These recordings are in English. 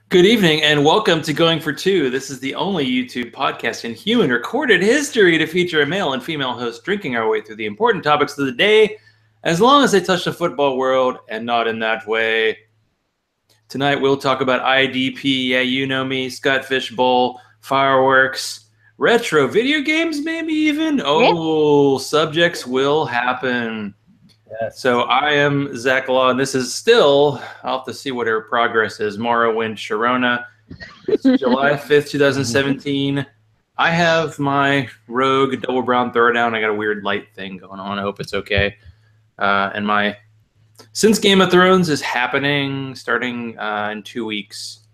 Good evening and welcome to Going for Two. This is the only YouTube podcast in human recorded history to feature a male and female host drinking our way through the important topics of the day, as long as they touch the football world and not in that way. Tonight we'll talk about IDP, yeah, you know me, Scott Fishbowl, fireworks, retro video games, maybe even. Oh, subjects will happen. Yes. So I am Zach Law, and this is still, I'll have to see what her progress is, Morrowind Sharona. It's July 5th, 2017. I have my Rogue Double Brown Throwdown. I got a weird light thing going on. I hope it's okay. And since Game of Thrones is happening starting in 2 weeks,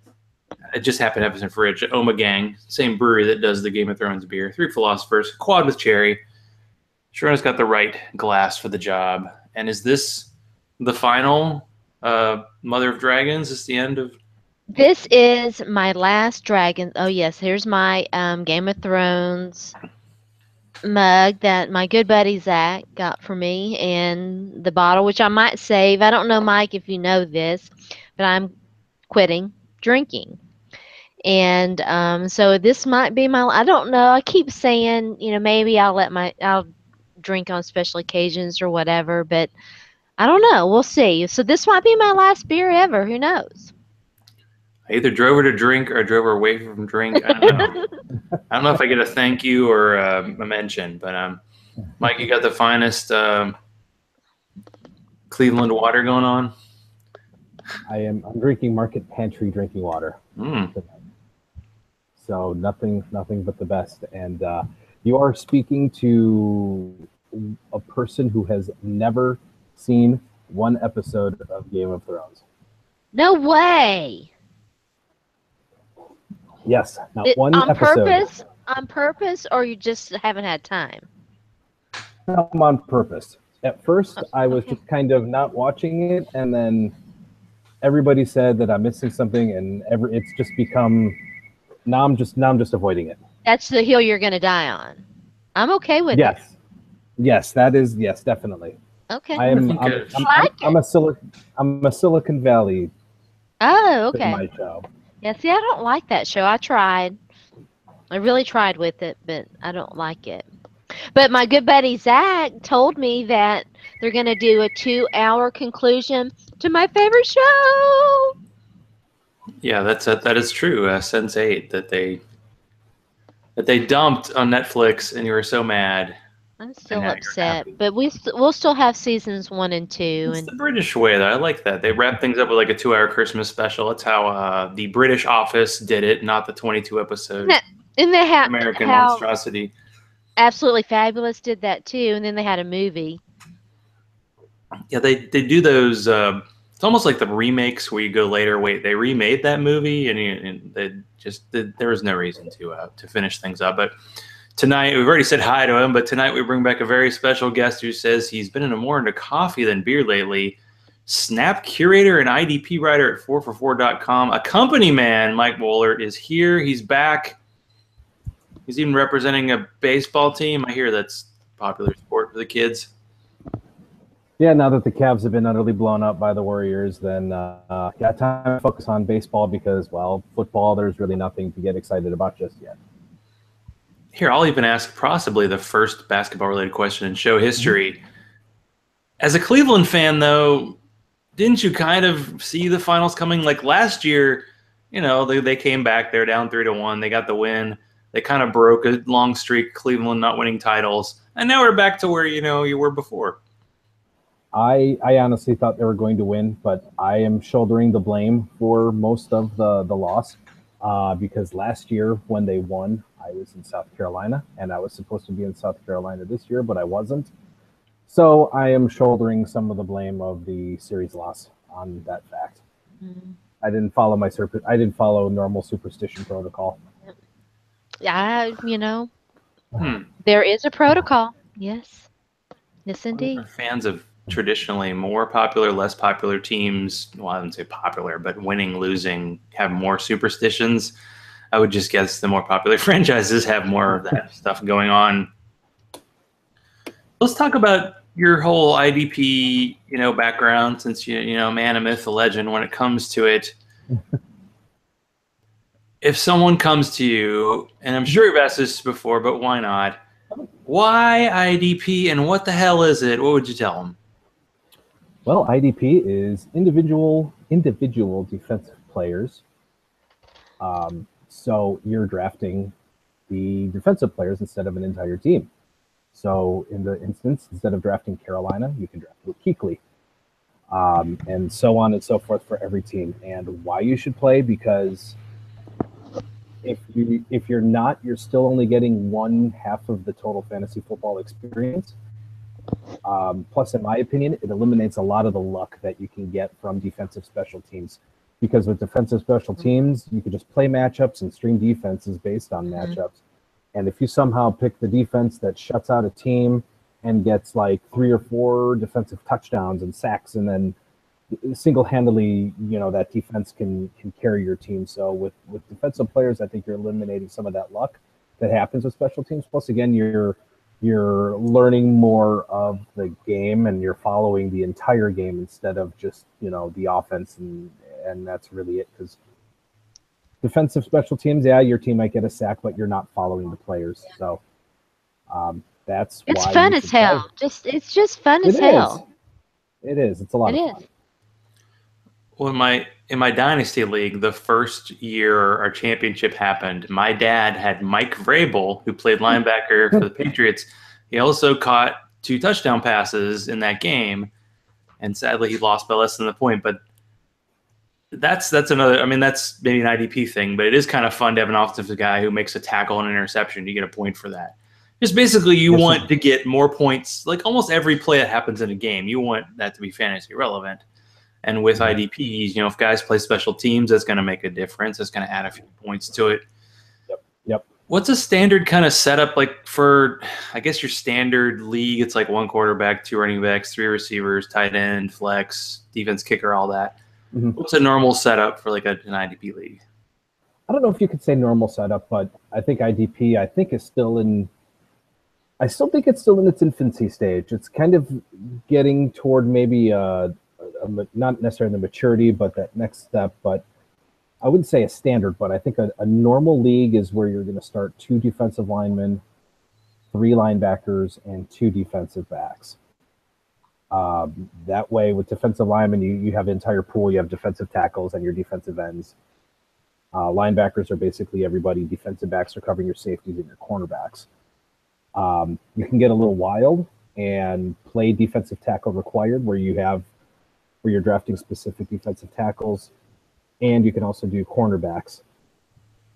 it just happened to have us in fridge. Oma Gang, same brewery that does the Game of Thrones beer. 3 Philosophers, quad with cherry. Sharona's got the right glass for the job. And is this the final Mother of Dragons? Is this the end of? This is my last dragon. Oh yes, here's my Game of Thrones mug that my good buddy Zach got for me, and the bottle, which I might save. I don't know, Mike, if you know this, but I'm quitting drinking. And so this might be my. I don't know. I keep saying, maybe I'll drink on special occasions or whatever, but I don't know. We'll see. So this might be my last beer ever. Who knows? I either drove her to drink or I drove her away from drink. I don't know. I don't know if I get a thank you or a mention, but Mike, you got the finest Cleveland water going on. I'm drinking Market Pantry drinking water. So nothing but the best. And you are speaking to a person who has never seen one episode of Game of Thrones. No way. Yes, not one on episode. On purpose, or you just haven't had time? I'm on purpose. At first, I was just kind of not watching it, and then everybody said that I'm missing something, and it's just become. Now I'm just avoiding it. That's the hill you're going to die on. I'm okay with it. Yes, that is definitely. Okay. I'm a Silicon Valley. Oh, okay. My show. Yeah, see, I don't like that show. I tried. I really tried with it, but I don't like it. But my good buddy Zach told me that they're going to do a 2-hour conclusion to my favorite show. Yeah, that is true. Sense8 that they dumped on Netflix, and you were so mad. I'm still upset, but we'll still have seasons 1 and 2. It's the British way, though. I like that. They wrap things up with like a 2-hour Christmas special. That's how the British Office did it, not the 22 episode American monstrosity. Absolutely Fabulous did that too, and then they had a movie. Yeah, they do those. It's almost like the remakes where you go later. Wait, they remade that movie, and there was no reason to finish things up, but. Tonight, we've already said hi to him, but tonight we bring back a very special guest who says he's been more into coffee than beer lately. Snap curator and IDP writer at 4for4.com. A company man, Mike Woellert, is here. He's back. He's even representing a baseball team. I hear that's a popular sport for the kids. Yeah, now that the Cavs have been utterly blown up by the Warriors, then time to focus on baseball because, well, football, there's really nothing to get excited about just yet. Here, I'll even ask possibly the first basketball-related question in show history. As a Cleveland fan, though, didn't you kind of see the finals coming? Like last year, they came back. They're down 3-1. They got the win. They kind of broke a long streak, Cleveland not winning titles. And now we're back to where, you were before. I honestly thought they were going to win, but I am shouldering the blame for most of the loss because last year when they won, I was in South Carolina, and I was supposed to be in South Carolina this year, but I wasn't. So I am shouldering some of the blame of the series loss on that fact. I didn't follow normal superstition protocol. Yeah, there is a protocol. Yes, indeed. Fans of traditionally more popular, less popular teams. Well, I wouldn't say popular, but winning, losing, have more superstitions. I would just guess the more popular franchises have more of that stuff going on. Let's talk about your whole IDP, background, since you know, man, a myth, a legend when it comes to it. if someone comes to you, and I'm sure you've asked this before, but why not? Why IDP and what the hell is it? What would you tell them? Well, IDP is individual defensive players. So you're drafting the defensive players instead of an entire team. So in the instance, instead of drafting Carolina, you can draft Luke Kuechly, and so on and so forth for every team. And why you should play, because if you're not, you're still only getting one half of the total fantasy football experience. Plus, in my opinion, it eliminates a lot of the luck that you can get from defensive special teams. Because with defensive special teams, you can just play matchups and stream defenses based on matchups. And if you somehow pick the defense that shuts out a team and gets like 3 or 4 defensive touchdowns and sacks, and then single-handedly, that defense can carry your team. So with defensive players, I think you're eliminating some of that luck that happens with special teams. Plus, again, you're learning more of the game, and you're following the entire game instead of just the offense, and that's really it. Because defensive special teams, yeah, your team might get a sack, but you're not following the players. So that's It's why fun as hell. It's just fun as hell. It is. It's a lot of fun. Well, in my dynasty league, the first year our championship happened, my dad had Mike Vrabel, who played linebacker for the Patriots. He also caught 2 touchdown passes in that game, and sadly he lost by less than the point. But that's another. I mean, that's maybe an IDP thing, but it is kind of fun to have an offensive guy who makes a tackle and an interception. You get a point for that. Just basically, you want to get more points. Like almost every play that happens in a game, you want that to be fantasy relevant. And with IDPs, if guys play special teams, that's going to make a difference. That's going to add a few points to it. Yep. What's a standard kind of setup like for, I guess, your standard league? It's like 1 quarterback, 2 running backs, 3 receivers, tight end, flex, defense, kicker, all that. Mm-hmm. What's a normal setup for like an IDP league? I don't know if you could say normal setup, but I think IDP, is still in. I still think it's still in its infancy stage. It's kind of getting toward maybe not necessarily the maturity, but that next step. But I wouldn't say a standard, but I think a normal league is where you're going to start 2 defensive linemen, 3 linebackers, and 2 defensive backs. That way, with defensive linemen, you have the entire pool. You have defensive tackles and your defensive ends. Linebackers are basically everybody. Defensive backs are covering your safeties and your cornerbacks. You can get a little wild and play defensive tackle required, where you're drafting specific defensive tackles, and you can also do cornerbacks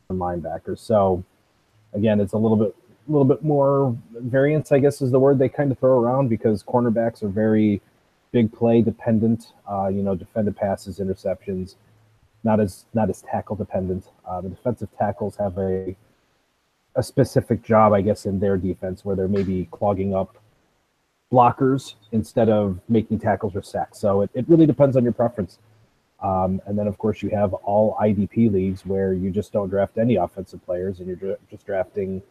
and linebackers. So again, it's a little bit more variance, I guess, is the word they kind of throw around, because cornerbacks are very big play dependent. Defended passes, interceptions, not as tackle dependent. The defensive tackles have a specific job, I guess, in their defense, where they're maybe clogging up blockers instead of making tackles or sacks. So it really depends on your preference. And then, of course, you have all IDP leagues where you just don't draft any offensive players, and you're just drafting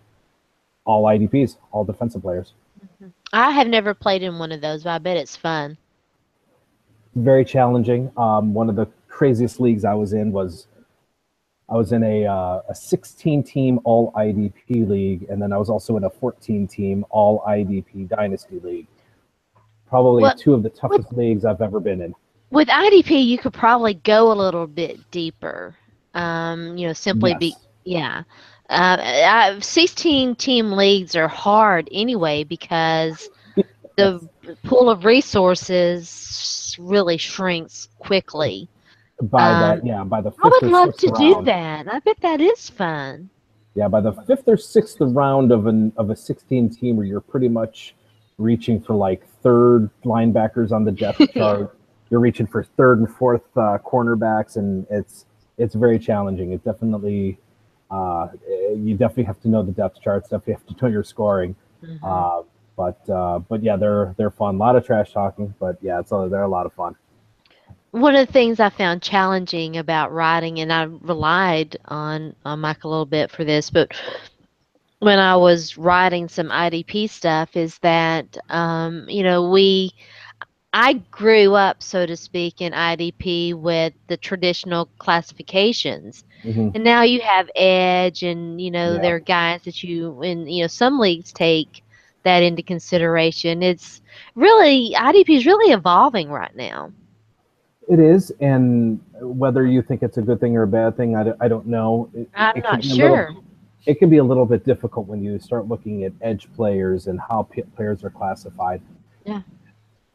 all IDPs, all defensive players. Mm-hmm. I have never played in one of those, but I bet it's fun. Very challenging. One of the craziest leagues I was in was a 16-team all IDP league, and then I was also in a 14-team all IDP dynasty league. Probably 2 of the toughest leagues I've ever been in. With IDP, you could probably go a little bit deeper. Simply yes. 16-team leagues are hard anyway, because the pool of resources really shrinks quickly. By the 5th I would love to round, do that. I bet that is fun. Yeah, by the 5th or 6th round of a 16-team, where you're pretty much reaching for like 3rd linebackers on the depth chart. You're reaching for 3rd and 4th cornerbacks, and it's very challenging. It definitely you definitely have to know the depth charts. Definitely have to know your scoring. Mm-hmm. But yeah, they're fun. A lot of trash talking, but yeah, they're a lot of fun. One of the things I found challenging about writing, and I relied on Mike a little bit for this, but when I was writing some IDP stuff, is that I grew up, so to speak, in IDP with the traditional classifications. Hmm. And now you have Edge, and Yeah, there are guys that some leagues take that into consideration. It's really IDP is really evolving right now. it is. And whether you think it's a good thing or a bad thing, I don't know. I'm It can not be a little. sure. It can be a little bit difficult when you start looking at edge players and how players are classified. Yeah.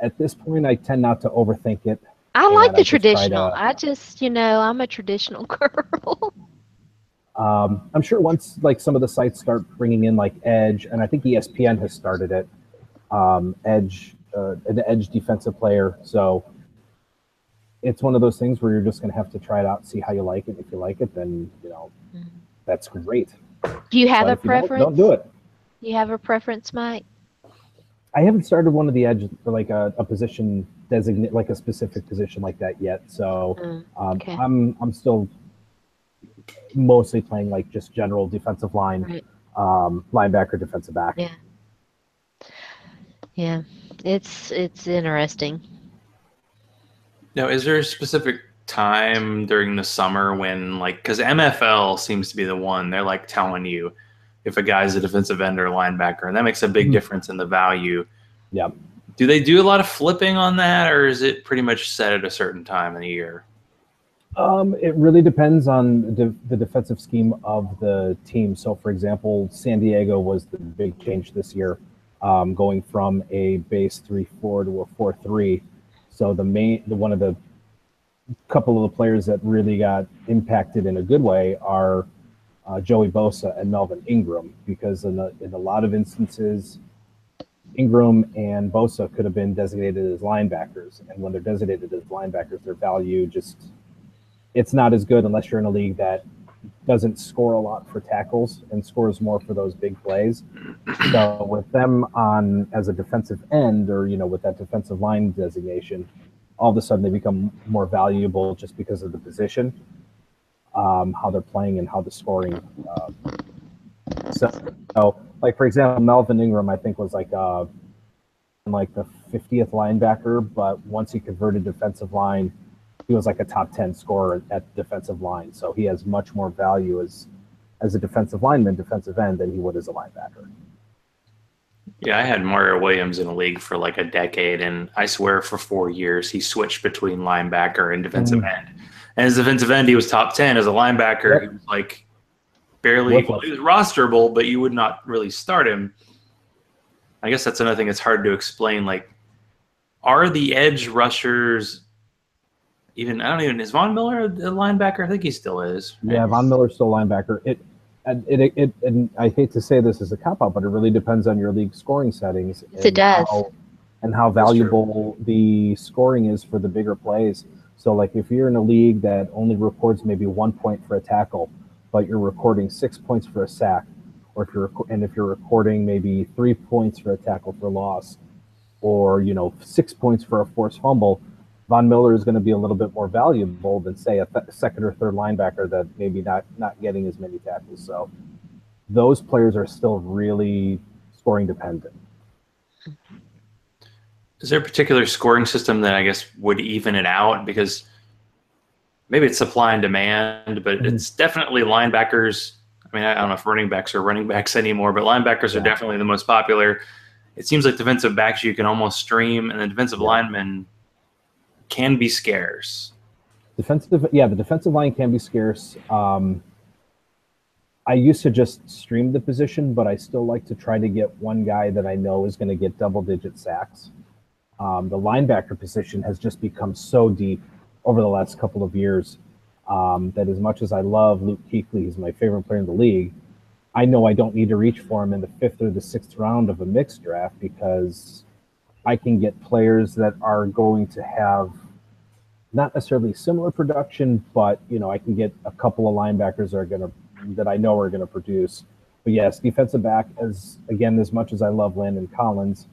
At this point, I tend not to overthink it, I like and the I just try traditional. to. I just, I'm a traditional girl. I'm sure once like some of the sites start bringing in like Edge, and I think ESPN has started it. Edge, an Edge defensive player. So it's one of those things where you're just going to have to try it out, see how you like it. If you like it, then that's great. Do you have But a if you don't do preference? it. Do you have a preference, Mike? I haven't started one of the Edge for like a position designate, like a specific position like that yet. So Okay. I'm still mostly playing like just general defensive line, Right. linebacker, defensive back. Yeah. Yeah. It's interesting. Now, is there a specific time during the summer when, like, because MFL seems to be the one they're like telling you if a guy's a defensive end or linebacker, and that makes a big difference in the value. Yeah. Do they do a lot of flipping on that, or is it pretty much set at a certain time in the year? It really depends on the defensive scheme of the team. So, for example, San Diego was the big change this year, going from a base 3-4 to a 4-3. So one of the couple of the players that really got impacted in a good way are Joey Bosa and Melvin Ingram, because in a lot of instances, Ingram and Bosa could have been designated as linebackers, and when they're designated as linebackers, their value just it's not as good unless you're in a league that doesn't score a lot for tackles and scores more for those big plays. So with them on as a defensive end, or with that defensive line designation, all of a sudden they become more valuable just because of the position, how they're playing, and how the scoring. So, like for example, Melvin Ingram, I think was like the 50th linebacker, but once he converted defensive line, he was like a top 10 scorer at defensive line. So he has much more value as a defensive lineman, defensive end, than he would as a linebacker. Yeah, I had Mario Williams in a league for like a decade, and I swear for 4 years he switched between linebacker and defensive end. And as defensive end, he was top 10. As a linebacker, he was like barely, well, he was rosterable, but you would not really start him. I guess that's another thing that's hard to explain. Like, are the edge rushers is Von Miller a linebacker? I think he still is. Right? Yeah, Von Miller's still a linebacker. And I hate to say this as a cop-out, but it really depends on your league scoring settings. Yes, it does. How valuable the scoring is for the bigger plays. So, like, if you're in a league that only records maybe 1 point for a tackle, but you're recording 6 points for a sack, or if you're recording maybe 3 points for a tackle for loss, or 6 points for a forced fumble, Von Miller is going to be a little bit more valuable than, say, a second or third linebacker that maybe not getting as many tackles. So those players are still really scoring dependent. Is there a particular scoring system that I guess would even it out? Because maybe it's supply and demand, but it's definitely linebackers. I mean, I don't know if running backs are running backs anymore, but linebackers are definitely the most popular. It seems like defensive backs you can almost stream, and the defensive linemen can be scarce. The defensive line can be scarce. I used to just stream the position, but I still like to try to get one guy that I know is going to get double-digit sacks. The linebacker position has just become so deep over the last couple of years that as much as I love Luke Kuechly, he's my favorite player in the league, I know I don't need to reach for him in the 5th or the 6th round of a mixed draft, because I can get players that are going to have not necessarily similar production, but I can get a couple of linebackers that I know are going to produce. But yes, defensive back, as much as I love Landon Collins,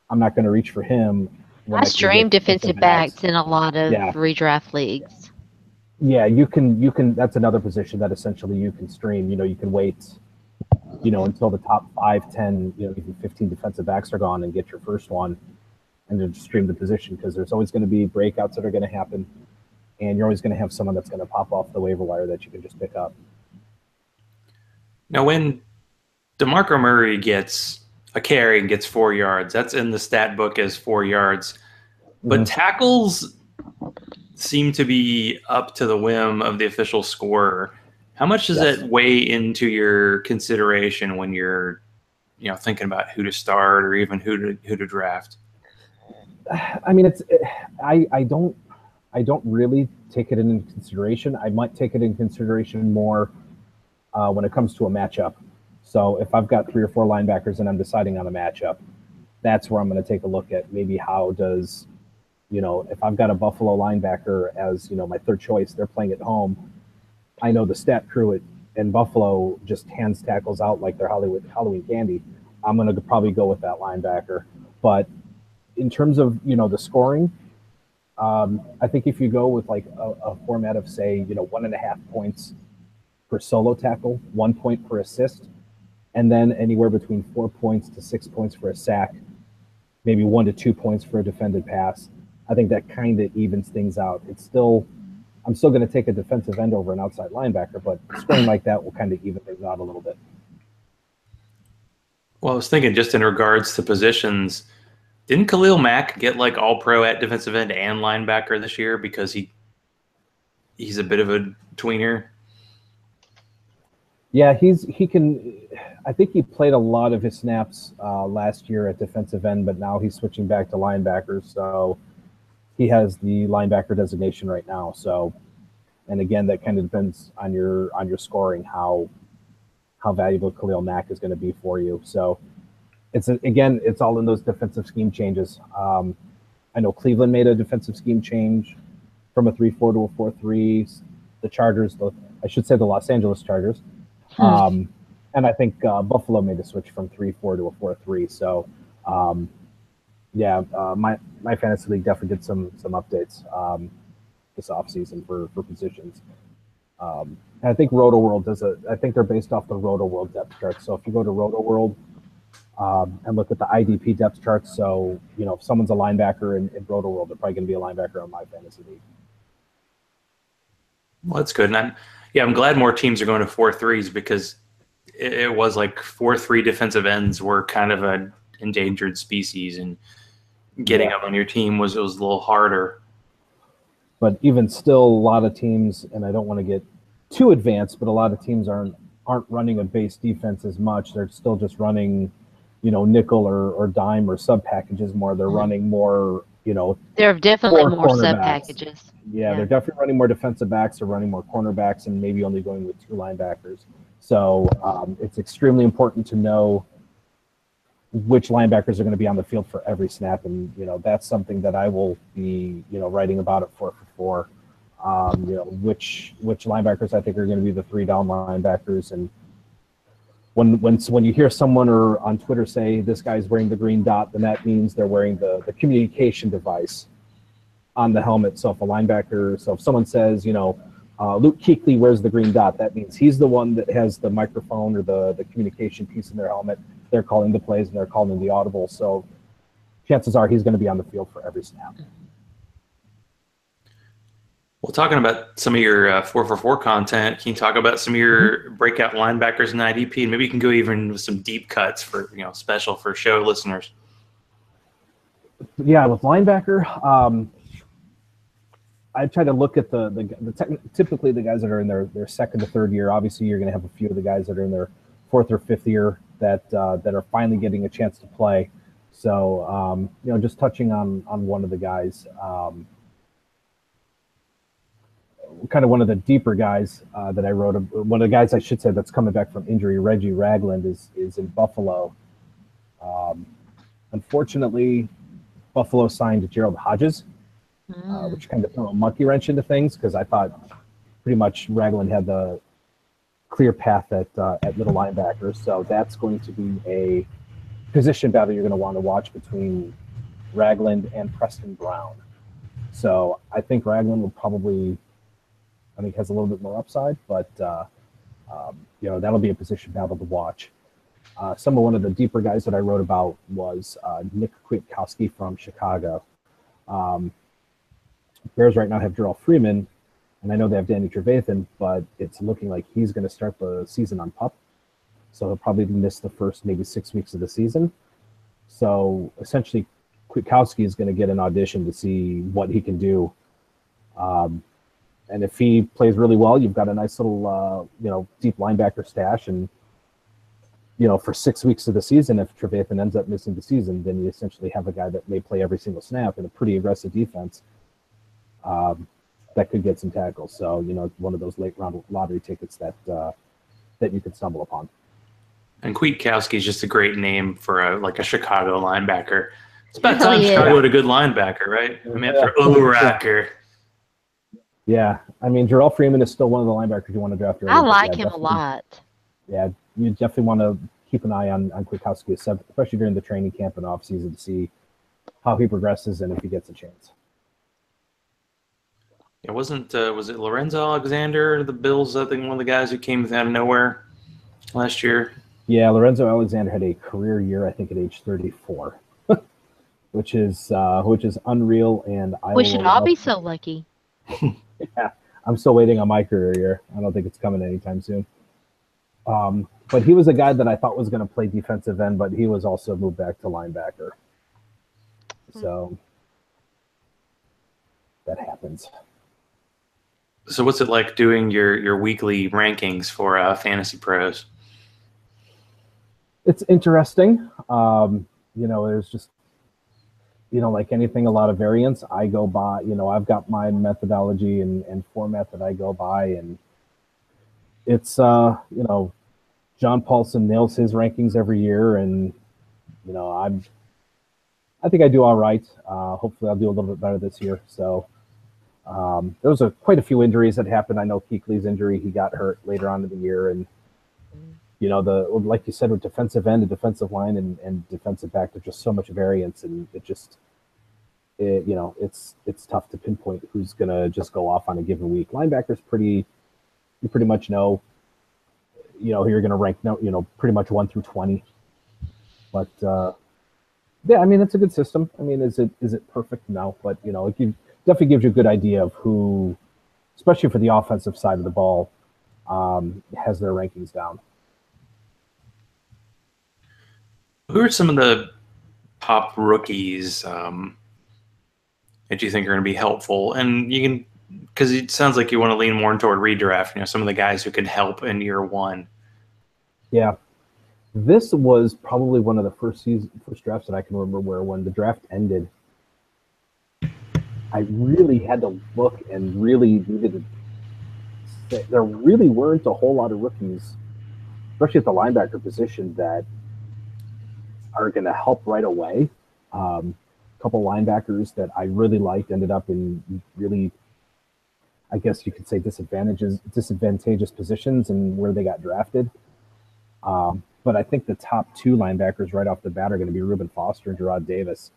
I'm not going to reach for him. I stream defensive backs in a lot of redraft leagues. Yeah, you can. That's another position that essentially you can stream. You can wait, until the top 5, 10, even 15 defensive backs are gone and get your first one. and to stream the position, because there's always going to be breakouts that are going to happen, and you're always going to have someone that's going to pop off the waiver wire that you can just pick up. Now, when DeMarco Murray gets a carry and gets 4 yards, that's in the stat book as 4 yards. But tackles seem to be up to the whim of the official scorer. How much does that weigh into your consideration when you're, thinking about who to start or even who to draft? I mean, I don't really take it into consideration. I might take it in consideration more when it comes to a matchup. So if I've got 3 or 4 linebackers and I'm deciding on a matchup, that's where I'm going to take a look at maybe how does, if I've got a Buffalo linebacker as, my third choice, they're playing at home. I know the stat crew in Buffalo just hands tackles out like they're Halloween candy. I'm going to probably go with that linebacker. But in terms of, the scoring, I think if you go with like a format of, say, 1.5 points per solo tackle, 1 point per assist, and then anywhere between 4 points to 6 points for a sack, maybe 1 to 2 points for a defended pass, I think that kind of evens things out. I'm still going to take a defensive end over an outside linebacker, but scoring like that will kind of even things out a little bit. Well, I was thinking just in regards to positions, didn't Khalil Mack get like all-pro at defensive end and linebacker this year because he's a bit of a tweener? Yeah, he can. I think he played a lot of his snaps last year at defensive end, but now he's switching back to linebacker. So he has the linebacker designation right now. So, and again, that kind of depends on your scoring, how valuable Khalil Mack is going to be for you. So it's all in those defensive scheme changes. I know Cleveland made a defensive scheme change from a 3-4 to a 4-3. The Chargers, I should say the Los Angeles Chargers. And I think Buffalo made a switch from 3-4 to a 4-3. So, my fantasy league definitely did some updates this offseason for positions. And I think Roto World I think they're based off the Roto World depth chart. So if you go to Roto World and look at the IDP depth chart, so if someone's a linebacker in Roto World, they're probably going to be a linebacker on my fantasy league. Well, that's good. And I'm glad more teams are going to 4-3s because it was like 4-3 defensive ends were kind of an endangered species, and getting them on your team was a little harder. But even still, a lot of teams, and I don't want to get too advanced, but a lot of teams aren't running a base defense as much. They're still just running, nickel or dime or sub packages more. They're running more, There are definitely more sub packages. Yeah, they're definitely running more defensive backs. They're running more cornerbacks, and maybe only going with 2 linebackers. So it's extremely important to know which linebackers are going to be on the field for every snap, and that's something that I will be writing about at 4for4. Which linebackers I think are going to be the 3-down linebackers, and when you hear someone or on Twitter say this guy's wearing the green dot, then that means they're wearing the communication device on the helmet. So if someone says Luke Kuechly wears the green dot, that means he's the one that has the microphone or the communication piece in their helmet. They're calling the plays and they're calling the audible. So chances are he's going to be on the field for every snap. Well, talking about some of your 4for4 content, can you talk about some of your breakout linebackers in IDP? And maybe you can go even with some deep cuts for special for show listeners. Yeah, with linebacker, I try to look at typically the guys that are in their second to third year. Obviously, you're going to have a few of the guys that are in their fourth or fifth year that are finally getting a chance to play. So, just touching on one of the guys, kind of one of the deeper guys that I wrote. One of the guys I should say that's coming back from injury, Reggie Ragland, is in Buffalo. Unfortunately, Buffalo signed Gerald Hodges. Which kind of threw a monkey wrench into things because I thought pretty much Ragland had the clear path at middle linebacker. So that's going to be a position battle you're going to want to watch between Ragland and Preston Brown. So I think Ragland will probably, has a little bit more upside, but that'll be a position battle to watch. One of the deeper guys that I wrote about was Nick Kwiatkowski from Chicago. Bears right now have Jarrell Freeman, and I know they have Danny Trevathan, but it's looking like he's going to start the season on PUP. So he'll probably miss the first maybe 6 weeks of the season. So essentially, Kwiatkowski is going to get an audition to see what he can do. And if he plays really well, you've got a nice little, deep linebacker stash. And, for 6 weeks of the season, if Trevathan ends up missing the season, then you essentially have a guy that may play every single snap in a pretty aggressive defense that could get some tackles. So, one of those late round lottery tickets that you could stumble upon. And Kwiatkowski is just a great name for a Chicago linebacker. It's about time Chicago had a good linebacker, right? I mean, after Uracker. Yeah, I mean, Jarrell Freeman is still one of the linebackers you want to draft. I like him a lot. Yeah, you definitely want to keep an eye on Kwiatkowski, especially during the training camp and offseason to see how he progresses and if he gets a chance. It was it Lorenzo Alexander, the Bills, I think one of the guys who came out of nowhere last year? Yeah, Lorenzo Alexander had a career year, I think, at age 34, which is unreal. And we should all be so lucky. Yeah, I'm still waiting on my career year. I don't think it's coming anytime soon. But he was a guy that I thought was going to play defensive end, but he was also moved back to linebacker. So that happens. So what's it like doing your weekly rankings for Fantasy Pros? It's interesting. There's just, like anything, a lot of variance. I go by, I've got my methodology and format that I go by. And it's, John Paulson nails his rankings every year. And, I think I do all right. Hopefully I'll do a little bit better this year. So there was quite a few injuries that happened. I know Kuechly's injury, he got hurt later on in the year. And, like you said, with defensive end and defensive line and defensive back, there's just so much variance, and it's tough to pinpoint who's going to just go off on a given week. Linebackers you pretty much know, who you're going to rank, pretty much 1 through 20. But yeah, I mean, it's a good system. I mean, is it perfect? No, but it definitely gives you a good idea of who, especially for the offensive side of the ball, has their rankings down. Who are some of the top rookies that you think are going to be helpful? And you can, because it sounds like you want to lean more toward redraft, some of the guys who can help in year one. Yeah. This was probably one of the first drafts that I can remember where when the draft ended, I really had to look and really needed to say there really weren't a whole lot of rookies, especially at the linebacker position, that are going to help right away. A couple linebackers that I really liked ended up in really, I guess you could say, disadvantageous positions and where they got drafted. But I think the top two linebackers right off the bat are going to be Reuben Foster and Jarrad Davis.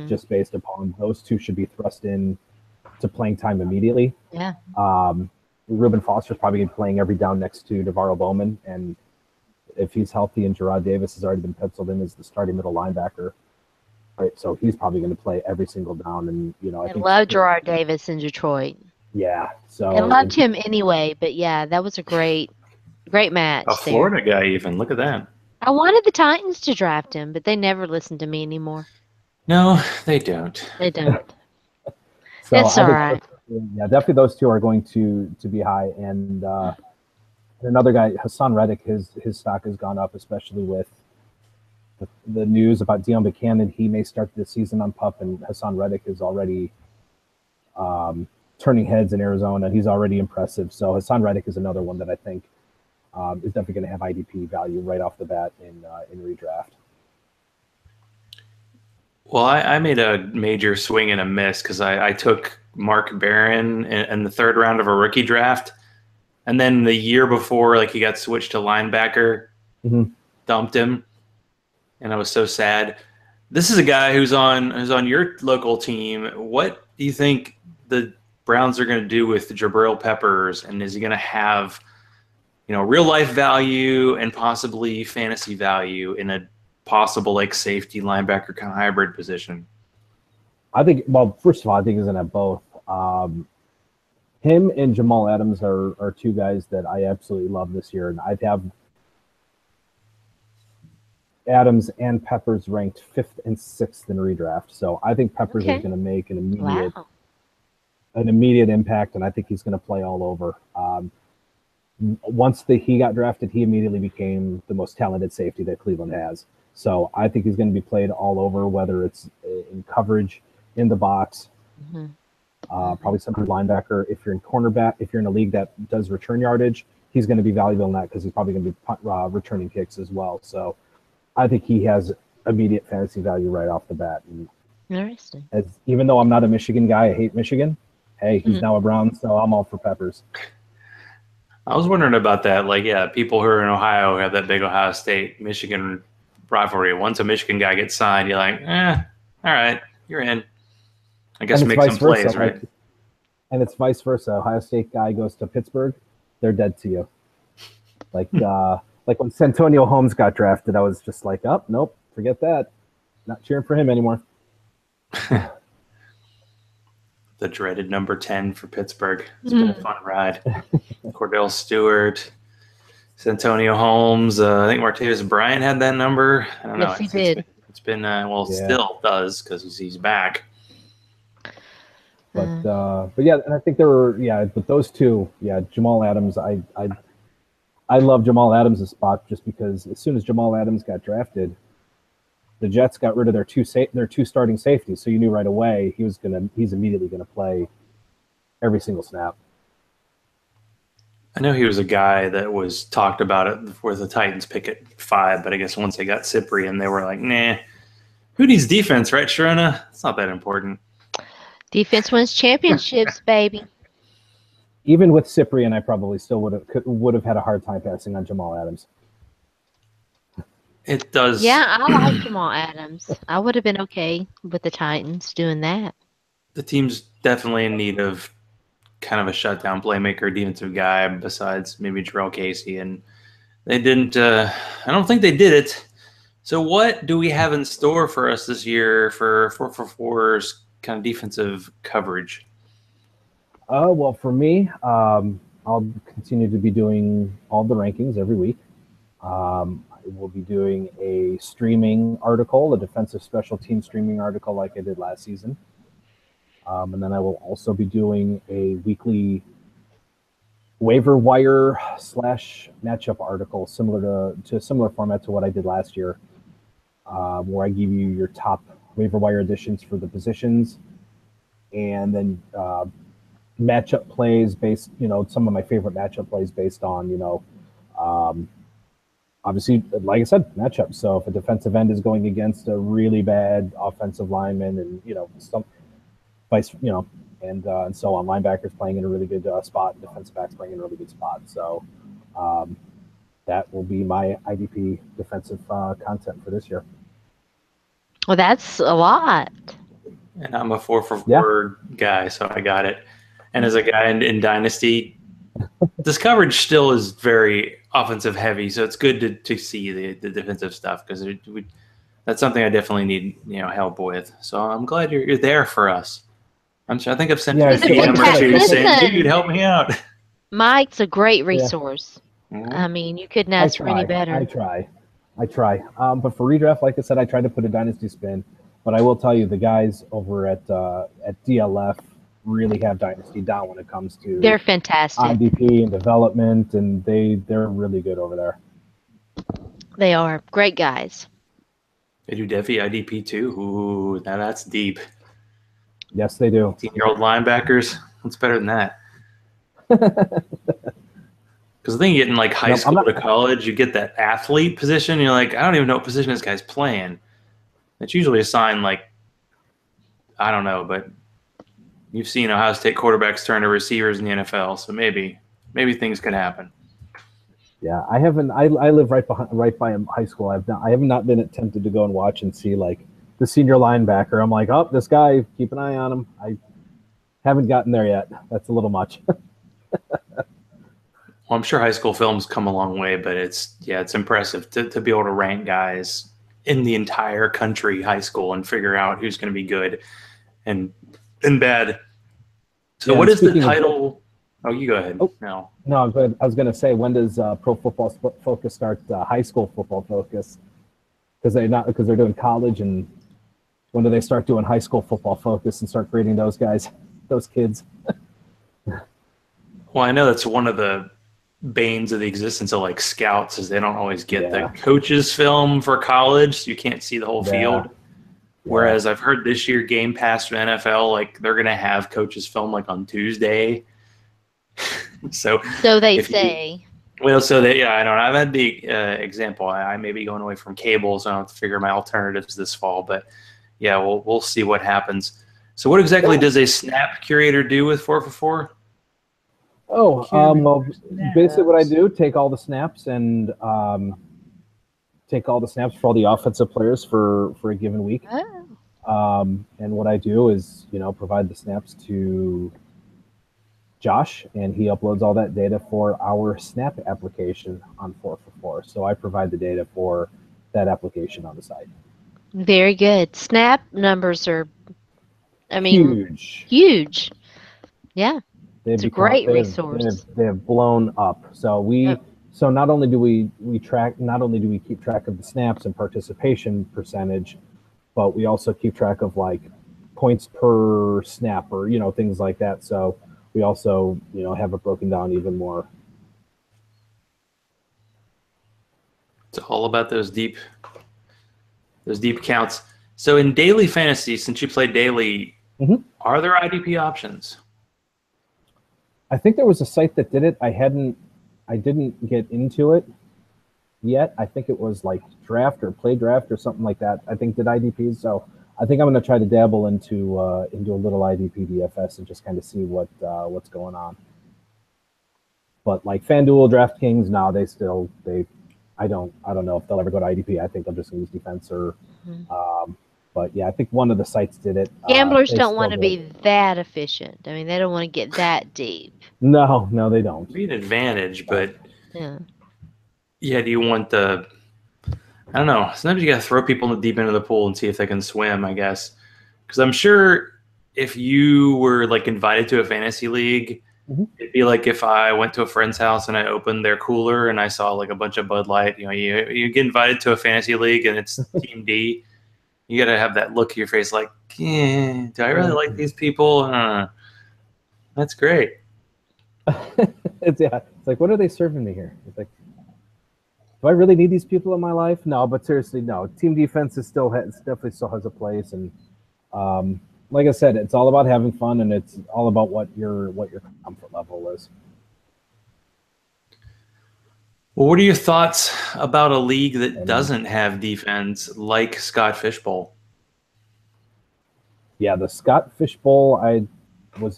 Just based upon those two should be thrust in to playing time immediately. Yeah. Reuben Foster's probably going to be playing every down next to Navarro Bowman, and if he's healthy and Jarrad Davis has already been penciled in as the starting middle linebacker, right? So he's probably going to play every single down. And I think love Jarrad Davis in Detroit. Yeah. So I loved him anyway, but yeah, that was a great match. A Florida guy, even. Look at that. I wanted the Titans to draft him, but they never listen to me anymore. No, they don't. They don't. So it's all right. Yeah, definitely those two are going to be high. And another guy, Hassan Reddick, his stock has gone up, especially with the news about Deion Buchanan. He may start this season on PUP, and Hassan Reddick is already turning heads in Arizona. He's already impressive. So Hassan Reddick is another one that I think is definitely going to have IDP value right off the bat in redraft. Well, I made a major swing and a miss because I took Mark Barron in the third round of a rookie draft. And then the year before, he got switched to linebacker, dumped him. And I was so sad. This is a guy who's on your local team. What do you think the Browns are going to do with Jabril Peppers? And is he going to have real life value and possibly fantasy value in a possible like safety linebacker kind of hybrid position? I think, well, first of all, I think he's going to have both. Him and Jamal Adams are two guys that I absolutely love this year. And I have Adams and Peppers ranked 5th and 6th in redraft. So I think Peppers is going to make an immediate impact, and I think he's going to play all over. Once he got drafted, he immediately became the most talented safety that Cleveland has. So I think he's going to be played all over, whether it's in coverage, in the box, probably some linebacker. If you're in cornerback, if you're in a league that does return yardage, he's going to be valuable in that because he's probably going to be returning kicks as well. So I think he has immediate fantasy value right off the bat. And interesting. Even though I'm not a Michigan guy, I hate Michigan. Hey, he's now a Brown, so I'm all for Peppers. I was wondering about that. Like, yeah, people who are in Ohio have that big Ohio State Michigan rivalry. Once a Michigan guy gets signed, you're like, all right, you're in. I guess make some plays, right? And it's vice versa. Ohio State guy goes to Pittsburgh, they're dead to you. Like when Santonio Holmes got drafted, I was just like, oh, nope, forget that. Not cheering for him anymore. The dreaded number 10 for Pittsburgh. It's been a fun ride. Cordell Stewart, Santonio Holmes. I think Martavis Bryant had that number. I don't know. Yes, he did. It's been still does because he's back. But yeah, and I think but those two, Jamal Adams. I love Jamal Adams' spot just because as soon as Jamal Adams got drafted, the Jets got rid of their two starting safeties, so you knew right away he's immediately gonna play every single snap. I know he was a guy that was talked about it before the Titans pick at 5, but I guess once they got Cyprien, they were like, nah. Who needs defense, right, Sharona? It's not that important. Defense wins championships, baby. Even with Cyprien, I probably still would have had a hard time passing on Jamal Adams. It does. Yeah, I like Jamal Adams. I would have been okay with the Titans doing that. The team's definitely in need of kind of a shutdown playmaker, defensive guy, besides maybe Jarrell Casey. And they didn't I don't think they did it. So what do we have in store for us this year for 4-4-4's kind of defensive coverage? Well, for me, I'll continue to be doing all the rankings every week. I will be doing a streaming article, a defensive special team streaming article like I did last season. And then I will also be doing a weekly waiver wire / matchup article similar to a similar format to what I did last year, where I give you your top waiver wire additions for the positions, and then matchup plays based, some of my favorite matchup plays based on, obviously, like I said, matchup. So if a defensive end is going against a really bad offensive lineman, and some vice, and so on, linebackers playing in a really good spot, and defensive backs playing in a really good spot. So that will be my IDP defensive content for this year. Well, that's a lot. And I'm a 4-4-4 guy, so I got it. And as a guy in Dynasty, this coverage still is very offensive heavy, so it's good to see the defensive stuff because that's something I definitely need help with. So I'm glad you're there for us. I think I've sent you a DM or two saying, dude, help me out. Mike's a great resource. Yeah. I mean, you couldn't ask for any better. I try. But for redraft, like I said, I try to put a dynasty spin. But I will tell you, the guys over at DLF really have dynasty down when it comes to they're fantastic IDP and development, and they're really good over there. They are great guys. They do Defi IDP too. Ooh, now that's deep. Yes, they do. 18-year-old linebackers. What's better than that? Because I think you get in like high school to college, you get that athlete position. You're like, I don't even know what position this guy's playing. It's usually assigned like, I don't know, but you've seen Ohio State quarterbacks turn to receivers in the NFL, so maybe things could happen. Yeah, I haven't. I live right by high school. I have not been tempted to go and watch and see like the senior linebacker. I'm like, oh, this guy, keep an eye on him. I haven't gotten there yet. That's a little much. Well, I'm sure high school films come a long way, but it's impressive to be able to rank guys in the entire country high school and figure out who's going to be good and bad. So Yeah, what and is the speaking of title? Oh, you go ahead. oh, No. no, I was going to say, when does Pro Football Focus start high school football focus? Because they're doing college, and when do they start doing high school football focus and start grading those guys, those kids? Well, I know that's one of the banes of the existence of like scouts is they don't always get the Yeah. coaches film for college, so you can't see the whole field. Whereas I've heard this year Game Pass for NFL, like they're gonna have coaches film like on Tuesday. so they if you- say. well, so they I don't know. I've had the example. I may be going away from cable, so I have to figure my alternatives this fall. But yeah, we'll see what happens. So what exactly does a snap curator do with 4for4? Oh, well, basically what I do, take all the snaps and take all the snaps for all the offensive players for a given week. Oh. And what I do is, provide the snaps to Josh, and he uploads all that data for our snap application on 4for4. So I provide the data for that application on the site. Very good. Snap numbers are, I mean, huge. Yeah. It's a great resource. They have blown up. So so not only do we keep track of the snaps and participation percentage, but we also keep track of like points per snap or things like that. So we also have it broken down even more. It's all about those deep counts. So in daily fantasy, since you play daily, are there IDP options? I think there was a site that did it. I didn't get into it yet. I think it was like Draft or Play Draft or something like that. I think did IDPs. So I think I'm going to try to dabble into a little IDP DFS and just kind of see what's going on. But like FanDuel, DraftKings, now I don't know if they'll ever go to IDP. I think they'll just use defense or. But yeah, I think one of the sites did it. Gamblers don't want to be that efficient. I mean, they don't want to get that deep. No, they don't. It'd be an advantage, but yeah, do you want the? I don't know. Sometimes you got to throw people in the deep end of the pool and see if they can swim. I guess because I'm sure if you were like invited to a fantasy league, it'd be like if I went to a friend's house and I opened their cooler and I saw like a bunch of Bud Light. You get invited to a fantasy league and it's Team D. You got to have that look in your face like, do I really like these people? That's great. It's like, what are they serving me here? It's like, do I really need these people in my life? No, but seriously, no. Team defense definitely still has a place, and like I said, it's all about having fun, and it's all about what your comfort level is. Well, what are your thoughts about a league that doesn't have defense like Scott Fishbowl? Yeah, the Scott Fishbowl,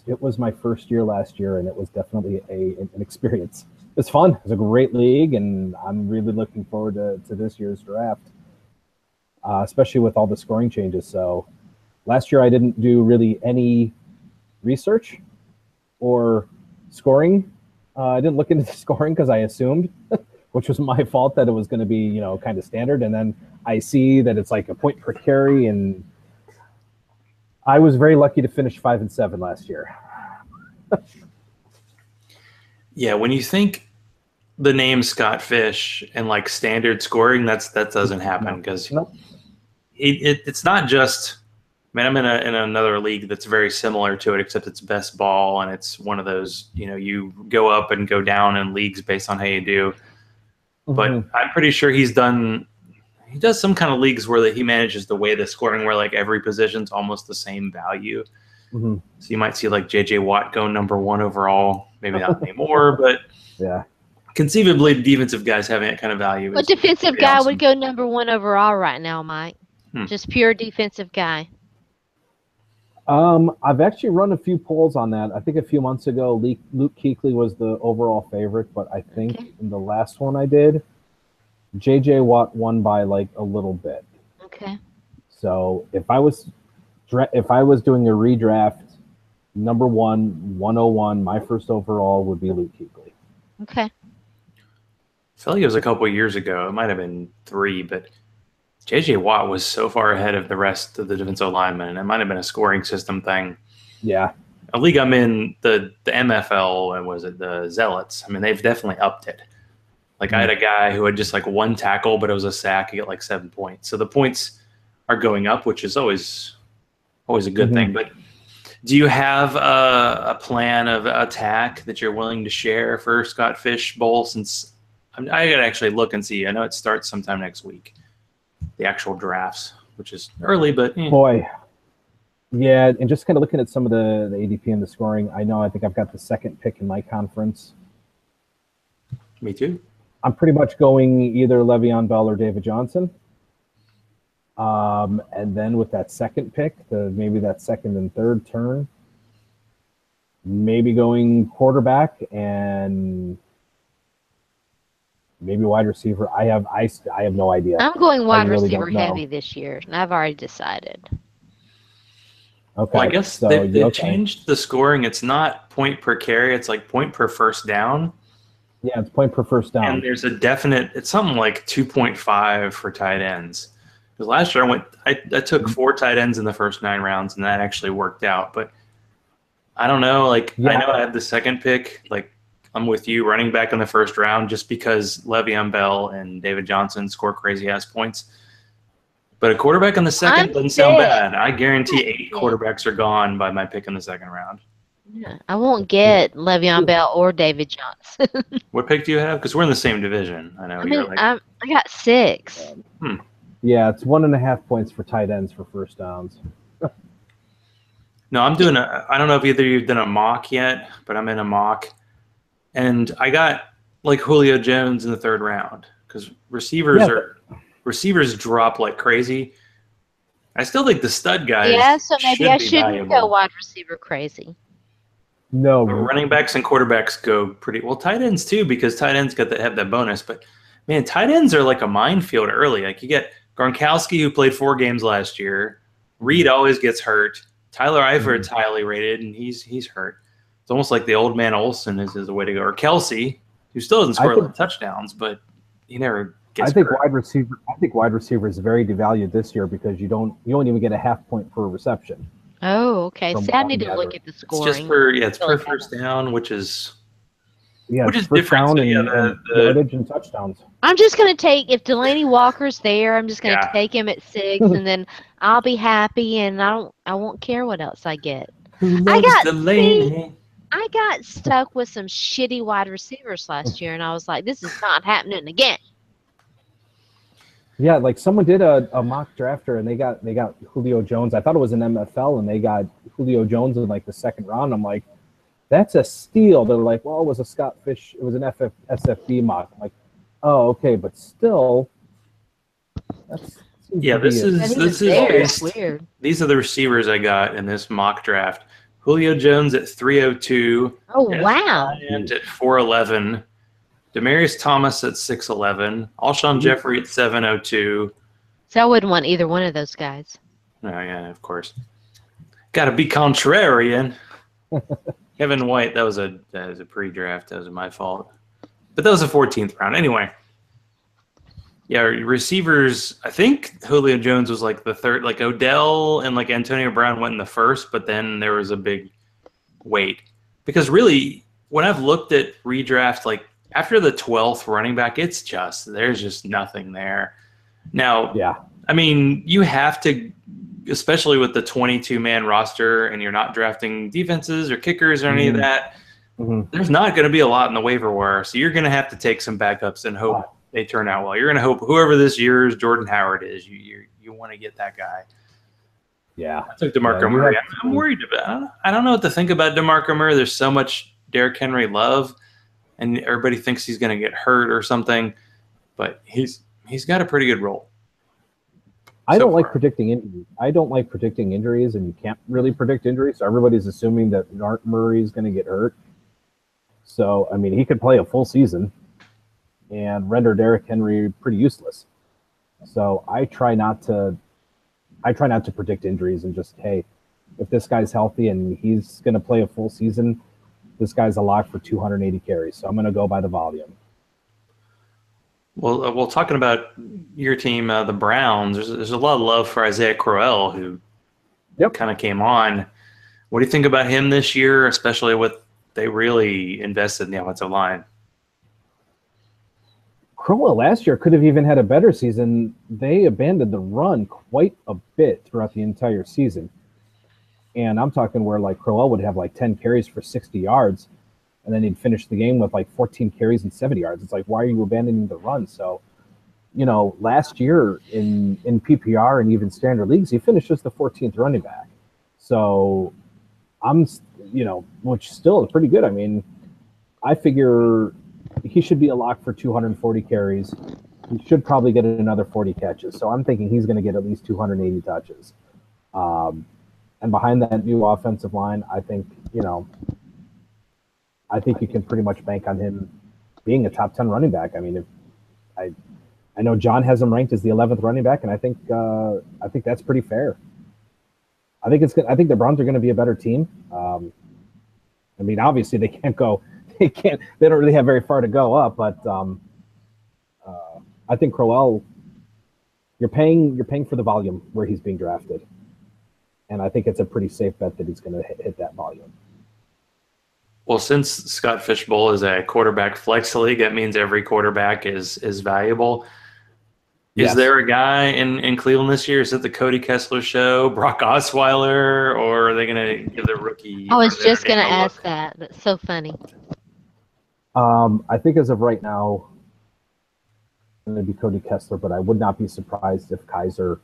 it was my first year last year, and it was definitely an experience. It's fun. It's a great league, and I'm really looking forward to this year's draft, especially with all the scoring changes. So last year I didn't do really any research or scoring. I didn't look into the scoring because I assumed, which was my fault, that it was going to be, kind of standard. And then I see that it's like a point per carry, and I was very lucky to finish 5 and 7 last year. Yeah, when you think the name Scott Fish and like standard scoring, that doesn't happen because it's not just. I mean, I'm in another league that's very similar to it, except it's best ball, and it's one of those, you go up and go down in leagues based on how you do. But I'm pretty sure he does some kind of leagues where he manages the way the scoring where like every position's almost the same value. So you might see like J.J. Watt go number 1 overall, maybe not anymore, but yeah, conceivably defensive guys having that kind of value. What defensive guy would go number 1 overall right now, Mike? Just pure defensive guy. I've actually run a few polls on that. I think a few months ago, Luke Kuechly was the overall favorite, but I think in the last one I did, J.J. Watt won by like a little bit. Okay. So if I was doing a redraft, number 1, 101, my first overall would be Luke Kuechly. Okay. feel like it was a couple of years ago. It might have been 3, but J.J. Watt was so far ahead of the rest of the defensive linemen. It might have been a scoring system thing. Yeah. A league I'm in, the MFL, and was it the Zealots? I mean, they've definitely upped it. Like, I had a guy who had just like 1 tackle, but it was a sack. He got like 7 points. So the points are going up, which is always a good thing. But do you have a plan of attack that you're willing to share for Scott Fish Bowl? Since I got to actually look and see. I know it starts sometime next week, the actual drafts, which is early, but boy, yeah. And just kind of looking at some of the ADP and the scoring, I think I've got the 2nd pick in my conference. Me too. I'm pretty much going either Le'Veon Bell or David Johnson. And then with that 2nd pick, maybe that 2nd and 3rd turn, maybe going quarterback and maybe wide receiver. I have no idea. I'm going wide really receiver heavy this year, and I've already decided. Okay. Well, I guess they've changed the scoring. It's not point per carry. It's like point per first down. Yeah, it's point per first down. And there's a definite – it's something like 2.5 for tight ends. Because last year I took 4 tight ends in the first 9 rounds, and that actually worked out. But I don't know. Like, I know I had the 2nd pick. Like, I'm with you, running back in the first round, just because Le'Veon Bell and David Johnson score crazy-ass points. But a quarterback in the 2nd doesn't sound bad. I guarantee 8 quarterbacks are gone by my pick in the 2nd round. Yeah, I won't get Le'Veon Bell or David Johnson. What pick do you have? Because we're in the same division. I know. I got 6. Yeah, it's 1.5 points for tight ends for first downs. No, I'm doing I don't know if either of you have done a mock yet, but I'm in a mock. And I got like Julio Jones in the 3rd round because receivers drop like crazy. I still think the stud guys. Yeah, so maybe I shouldn't valuable. go wide receiver crazy. No, but running backs and quarterbacks go pretty well. Tight ends too, because tight ends have that bonus. But man, tight ends are like a minefield early. Like you get Gronkowski, who played 4 games last year. Reed always gets hurt. Tyler Eifert's highly rated, and he's hurt. It's almost like the old man Olsen is the way to go. Or Kelsey, who still doesn't score a lot of touchdowns, but he never gets hurt. I think wide receiver is very devalued this year because you don't even get a half point per reception. Oh, okay. See, I need to look at the scoring. It's per first down, which is first down and yardage and touchdowns. I'm just going to take, if Delaney Walker's there, I'm just going to take him at 6, and then I'll be happy, and I won't care what else I get. I got stuck with some shitty wide receivers last year, and I was like, this is not happening again. Yeah, like someone did a mock drafter, and they got Julio Jones. I thought it was an MFL, and they got Julio Jones in like the 2nd round. I'm like, that's a steal. They're like, well, it was a Scott Fish. It was an SFB mock. I'm like, oh, okay, but still, this is weird. These are the receivers I got in this mock draft. Julio Jones at 302. Oh, wow. And at 411. Demaryius Thomas at 6'11", Alshon Jeffrey at 7'02". So I wouldn't want either one of those guys. Oh yeah, of course. Got to be contrarian. Kevin White, that was a pre-draft. That was my fault. But that was a 14th round. Anyway, yeah, receivers. I think Julio Jones was like the 3rd. Like Odell and like Antonio Brown went in the 1st, but then there was a big wait because really, when I've looked at redraft, like. After the 12th running back, there's just nothing there. Now, I mean, you have to, especially with the 22-man roster, and you're not drafting defenses or kickers or any of that, there's not going to be a lot in the waiver wire. So you're going to have to take some backups and hope they turn out well. You're going to hope whoever this year's Jordan Howard is, you want to get that guy. Yeah. I took DeMarco Murray. I'm worried about. I don't know what to think about DeMarco Murray. There's so much Derrick Henry love. And everybody thinks he's going to get hurt or something, but he's got a pretty good role. I don't like predicting injuries, and you can't really predict injuries. So everybody's assuming that Murray is going to get hurt. So I mean, he could play a full season and render Derrick Henry pretty useless. So I try not to predict injuries and just, hey, if this guy's healthy and he's going to play a full season, this guy's a lock for 280 carries, so I'm going to go by the volume. Well, talking about your team, the Browns, there's a lot of love for Isaiah Crowell, who kind of came on. What do you think about him this year, especially with they really invested in the offensive line? Crowell last year could have even had a better season. They abandoned the run quite a bit throughout the entire season. And I'm talking where like Crowell would have like 10 carries for 60 yards, and then he'd finish the game with like 14 carries and 70 yards. It's like, why are you abandoning the run? So, last year in PPR and even standard leagues, he finished as the 14th running back. So which still is pretty good. I mean, I figure he should be a lock for 240 carries. He should probably get another 40 catches. So I'm thinking he's going to get at least 280 touches. And behind that new offensive line, I think you can pretty much bank on him being a top 10 running back. I mean, I know John has him ranked as the 11th running back, and I think that's pretty fair. I think the Browns are going to be a better team. I mean, obviously they don't really have very far to go up, but I think Crowell, you're paying for the volume where he's being drafted. And I think it's a pretty safe bet that he's going to hit that volume. Well, since Scott Fishbowl is a quarterback flex league, that means every quarterback is valuable. Is there a guy in Cleveland this year? Is it the Cody Kessler show, Brock Osweiler, or are they going to give the rookie? I was just going to ask that. That's so funny. I think as of right now, it's going to be Cody Kessler, but I would not be surprised if Kaiser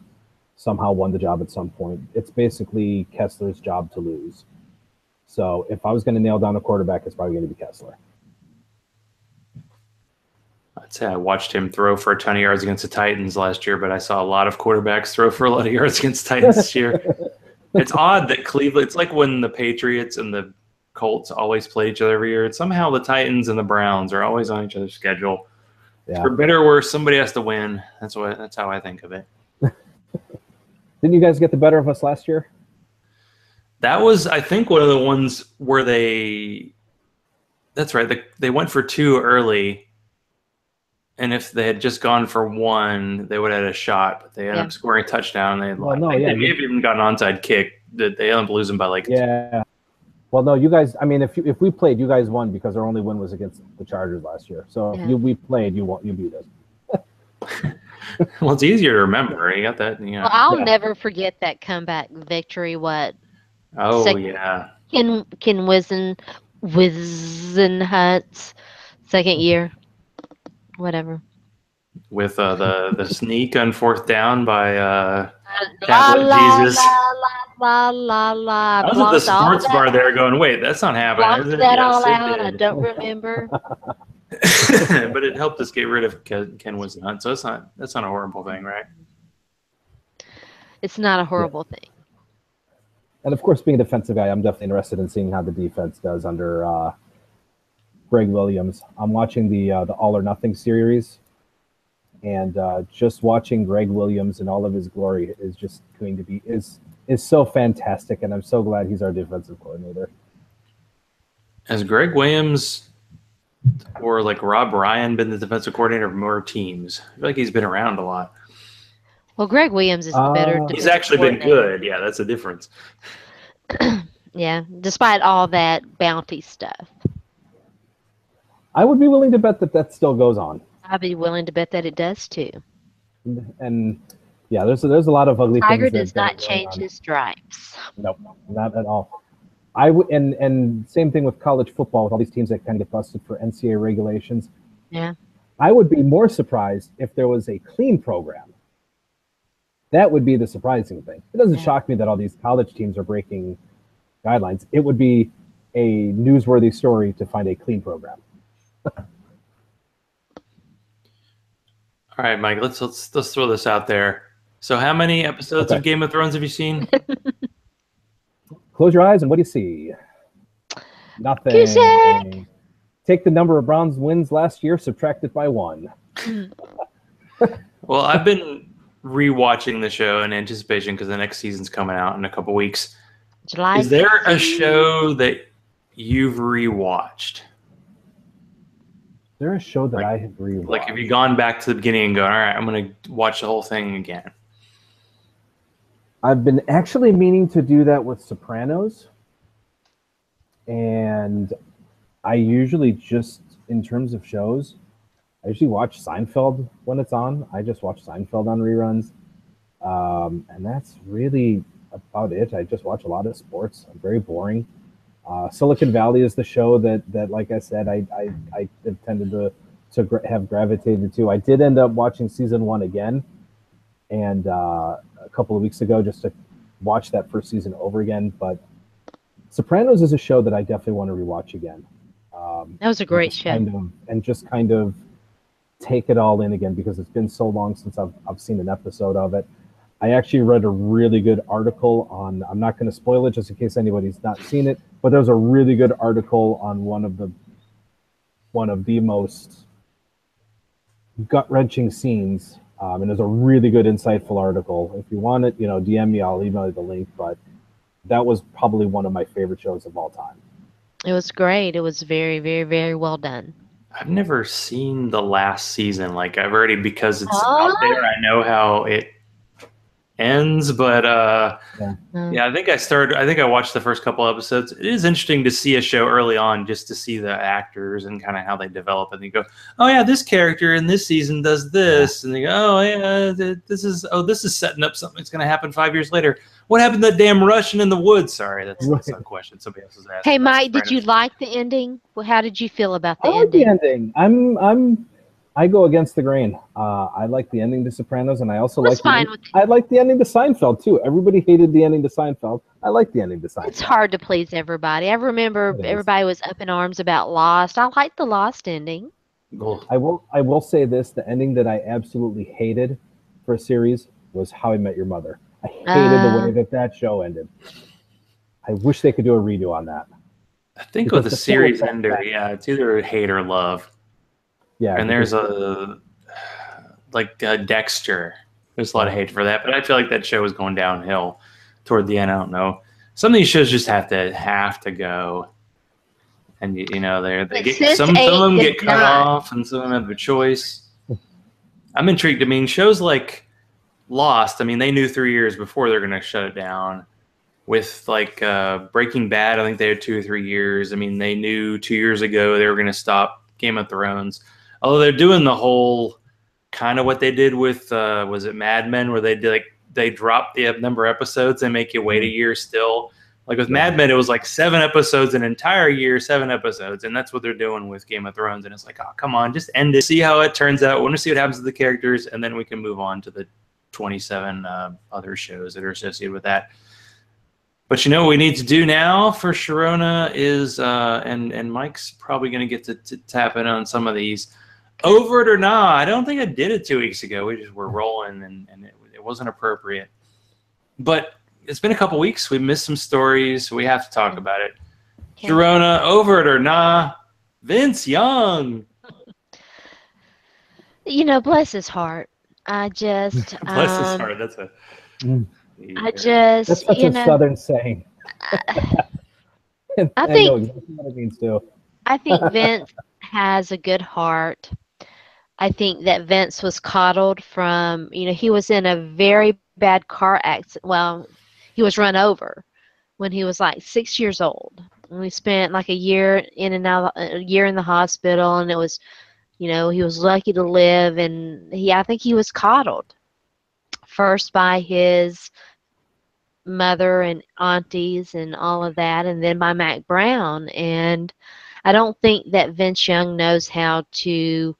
somehow won the job at some point. It's basically Kessler's job to lose. So if I was going to nail down a quarterback, it's probably going to be Kessler. I'd say I watched him throw for a ton of yards against the Titans last year, but I saw a lot of quarterbacks throw for a lot of yards against the Titans this year. It's odd that Cleveland, it's like when the Patriots and the Colts always play each other every year. It's somehow the Titans and the Browns are always on each other's schedule. Yeah. For better or worse, somebody has to win. That's how I think of it. Didn't you guys get the better of us last year? That was, I think, one of the ones where that's right, they went for 2 early, and if they had just gone for 1, they would have had a shot, but they ended up scoring a touchdown. They may have even got an onside kick. That they ended up losing by like 2. Well, no, you guys, I mean, if we played, you guys won because our only win was against the Chargers last year. So if we played, you beat us. Well, it's easier to remember. You got that. Well, I'll never forget that comeback victory. Ken Wisenhut's second year, whatever. With the sneak on 4th down by Jesus. La la la. I was at the sports bar there going, wait, that's not happening. Blocked that all out. I don't remember. But it helped us get rid of Ken Wisenhunt, so that's not a horrible thing, right? It's not a horrible thing. And of course, being a defensive guy, I'm definitely interested in seeing how the defense does under Greg Williams. I'm watching the All or Nothing series, and just watching Greg Williams in all of his glory is just going to be is so fantastic, and I'm so glad he's our defensive coordinator. Has Greg Williams or like Rob Ryan been the defensive coordinator of more teams? I feel like he's been around a lot. Well, Greg Williams is better. He's actually been good. Yeah, that's the difference. Yeah, despite all that bounty stuff. I would be willing to bet that still goes on. I'd be willing to bet that it does too. And yeah, there's a lot of ugly Tiger things. Tiger does not change his stripes. Nope, not at all. I would, and same thing with college football with all these teams that kind of get busted for NCAA regulations. Yeah, I would be more surprised if there was a clean program. That would be the surprising thing. It doesn't shock me that all these college teams are breaking guidelines. It would be a newsworthy story to find a clean program. All right, Mike, let's throw this out there. So how many episodes of Game of Thrones have you seen? Close your eyes and what do you see? Nothing. Take the number of Browns wins last year, subtract it by 1. Well, I've been rewatching the show in anticipation because the next season's coming out in a couple weeks. July. Is there 15th. A show that you've rewatched? there a show that Like- I have rewatched? Like, have you gone back to the beginning and gone, all right, I'm going to watch the whole thing again? I've been actually meaning to do that with Sopranos, and I usually just, in terms of shows, I usually watch Seinfeld when it's on. I just watch Seinfeld on reruns, and that's really about it. I just watch a lot of sports. I'm very boring. Silicon Valley is the show that like I said, I have tended to have gravitated to. I did end up watching season 1 again, and a couple of weeks ago, just to watch that first season over again. But Sopranos is a show that I definitely want to rewatch again. That was a great show. Just kind of take it all in again, because it's been so long since I've seen an episode of it. I actually read a really good article on, I'm not going to spoil it just in case anybody's not seen it, but there's a really good article on one of the most gut-wrenching scenes, and there's a really good insightful article. If you want it, DM me, I'll email you the link. But that was probably one of my favorite shows of all time. It was great. It was very, very, very well done. I've never seen the last season. Like, I've already, because it's out there, I know how it ends, but yeah, I think I watched the first couple episodes. It is interesting to see a show early on, just to see the actors and kind of how they develop, and you go, oh yeah, this character in this season does this, and you go, oh yeah, this is setting up something that's going to happen 5 years later. What happened to that damn Russian in the woods? Sorry, that's a question somebody else was asking. Hey Mike, did you like the ending? Well, how did you feel about the I like ending? the ending. I go against the grain. I like the ending to Sopranos, and I also I like the ending to Seinfeld too. Everybody hated the ending to Seinfeld. I like the ending to Seinfeld. It's hard to please everybody. I remember everybody was up in arms about Lost. I like the Lost ending. I will say this: the ending that I absolutely hated for a series was How I Met Your Mother. I hated the way that show ended. I wish they could do a redo on that. I think with the series ender, yeah, it's either hate or love. Yeah, and there's Dexter. There's a lot of hate for that, but I feel like that show was going downhill toward the end. I don't know. Some of these shows just have to go, and they get some of them get cut off, and some of them have a choice. I'm intrigued. I mean, shows like Lost. I mean, they knew 3 years before they're going to shut it down. With Breaking Bad, I think they had 2 or 3 years. I mean, they knew 2 years ago they were going to stop Game of Thrones. Although they're doing the whole kind of what they did with was it Mad Men, where they drop the number of episodes and make you wait a year still. Like with Mad Men, it was like 7 episodes, an entire year, 7 episodes, and that's what they're doing with Game of Thrones. And it's like, oh, come on, just end it. See how it turns out. We want to see what happens to the characters, and then we can move on to the 27 other shows that are associated with that. But what we need to do now for Sharona is, and Mike's probably going to get to tap in on some of these. Over it or not, I don't think I did it 2 weeks ago. We just were rolling, and it wasn't appropriate. But it's been a couple weeks. We missed some stories, so we have to talk about it. Okay. Sharona, over it or not, Vince Young. Bless his heart. I just bless his heart. That's a. That's such a Southern saying. I know exactly what it means too. I think Vince has a good heart. I think that Vince was coddled from, he was in a very bad car accident. Well, he was run over when he was like 6 years old. And we spent like a year in the hospital, and it was, he was lucky to live, and I think he was coddled first by his mother and aunties and all of that, and then by Mac Brown. And I don't think that Vince Young knows how to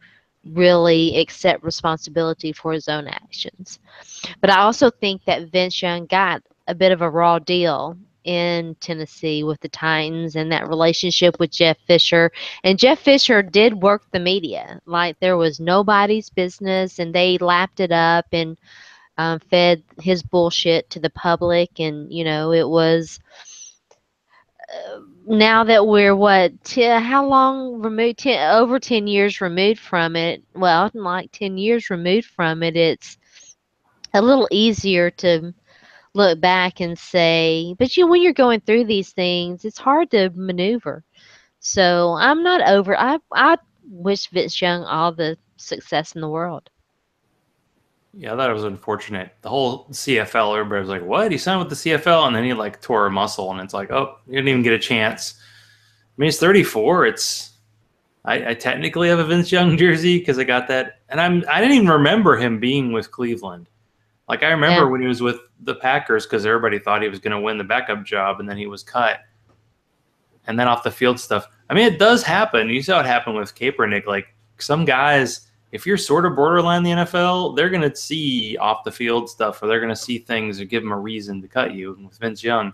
really accept responsibility for his own actions. But I also think that Vince Young got a bit of a raw deal in Tennessee with the Titans and that relationship with Jeff Fisher. And Jeff Fisher did work the media like there was nobody's business, and they lapped it up and fed his bullshit to the public. And, it was... now that we're how long removed? Over 10 years removed from it. Well, like 10 years removed from it, it's a little easier to look back and say, but when you're going through these things, it's hard to maneuver. So I'm not over. I wish Vince Young all the success in the world. Yeah, I thought it was unfortunate. The whole CFL, everybody was like, what? He signed with the CFL? And then he like tore a muscle, and it's like, oh, he didn't even get a chance. I mean, he's 34. I technically have a Vince Young jersey because I got that. And I didn't even remember him being with Cleveland. Like, I remember when he was with the Packers because everybody thought he was going to win the backup job, and then he was cut. And then off the field stuff. I mean, it does happen. You saw it happen with Kaepernick. Like, some guys, if you're sort of borderline the NFL, they're going to see off the field stuff, or they're going to see things or give them a reason to cut you. And with Vince Young,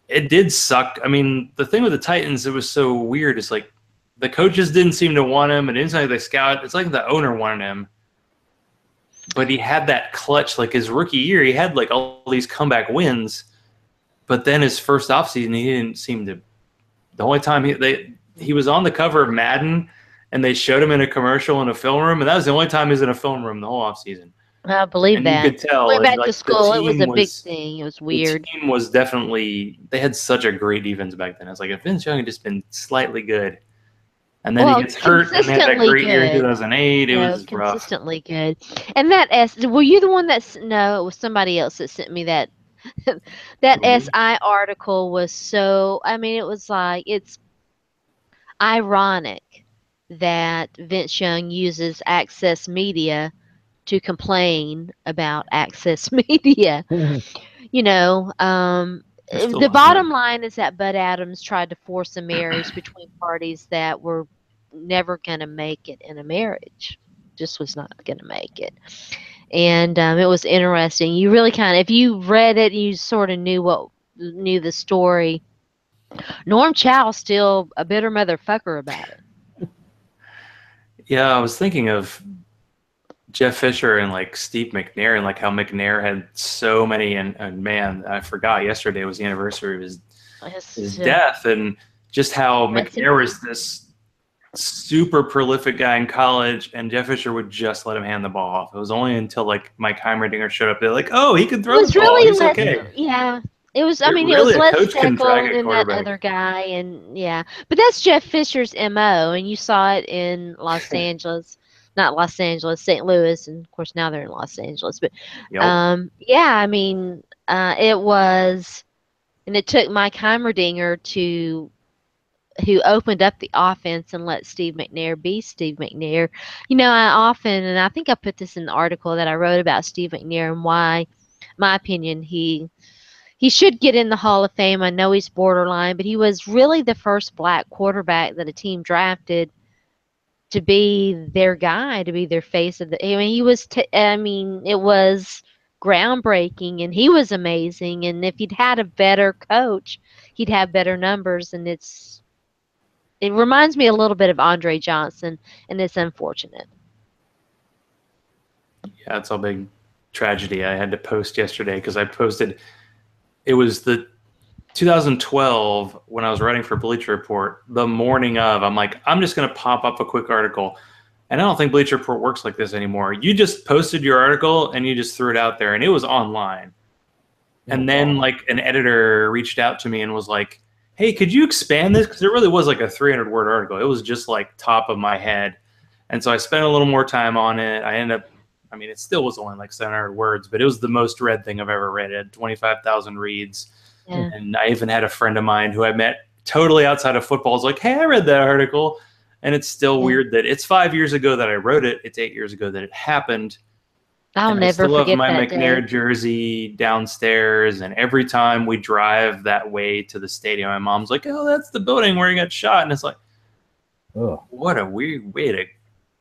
it did suck. I mean, the thing with the Titans, it was so weird. It's like the coaches didn't seem to want him. It didn't seem like they scout. It's like the owner wanted him. But he had that clutch, like his rookie year, he had like all these comeback wins. But then his first offseason, he didn't seem to. The only time he was on the cover of Madden, and they showed him in a commercial in a film room, and that was the only time he was in a film room the whole offseason. I believe that. You could tell. Went back like, to school. It was a big thing. It was weird. The team was definitely – they had such a great defense back then. It's like if Vince Young had just been slightly good, and then he gets hurt, and they had that great year in 2008. It was rough. Consistently good. And that were you the one no, it was somebody else that sent me that. That SI article was so, I mean, it was like, it's ironic that Vince Young uses Access Media to complain about Access Media. You know, the bottom line is that Bud Adams tried to force a marriage between parties that were never going to make it in a marriage. Just was not going to make it. And it was interesting. You really kind of, if you read it, you sort of knew the story. Norm Chow's still a bitter motherfucker about it. Yeah, I was thinking of Jeff Fisher and like Steve McNair, and like how McNair had so many, and man, I forgot yesterday was the anniversary of his death, and just how McNair was this super prolific guy in college, and Jeff Fisher would just let him hand the ball off. It was only until like Mike Heimerdinger showed up, they're like, "Oh, he can throw the ball. Really He's okay." Yeah, it was. I mean, really it was Les Steckel and that other guy, and yeah. But that's Jeff Fisher's MO, and you saw it in Los Angeles, not Los Angeles, St. Louis, and of course now they're in Los Angeles. But yeah, I mean, it was, and it took Mike Heimerdinger who opened up the offense and let Steve McNair be Steve McNair. You know, I often, and I think I put this in the article that I wrote about Steve McNair and why, my opinion, he should get in the Hall of Fame. I know he's borderline, but he was really the first black quarterback that a team drafted to be their guy, to be their face of the. I mean, he was. It was groundbreaking, and he was amazing. And if he'd had a better coach, he'd have better numbers. And it reminds me a little bit of Andre Johnson, and it's unfortunate. Yeah, it's a big tragedy. I had to post yesterday because I posted. It was the 2012 when I was writing for Bleacher Report. The morning of, I'm like, I'm just going to pop up a quick article. And I don't think Bleacher Report works like this anymore. You just posted your article and you just threw it out there, and it was online. And then like an editor reached out to me and was like, hey, could you expand this? Because it really was like a 300-word article. It was just like top of my head. And so I spent a little more time on it. It still was only like 700 words, but it was the most read thing I've ever read. It had 25,000 reads. Yeah. And I even had a friend of mine who I met totally outside of football was like, hey, I read that article. And it's still weird that it's 5 years ago that I wrote it. It's 8 years ago that it happened. I'll never forget that. I still have my McNair jersey downstairs, and every time we drive that way to the stadium, my mom's like, "Oh, that's the building where he got shot," and it's like, "Oh, what a weird way to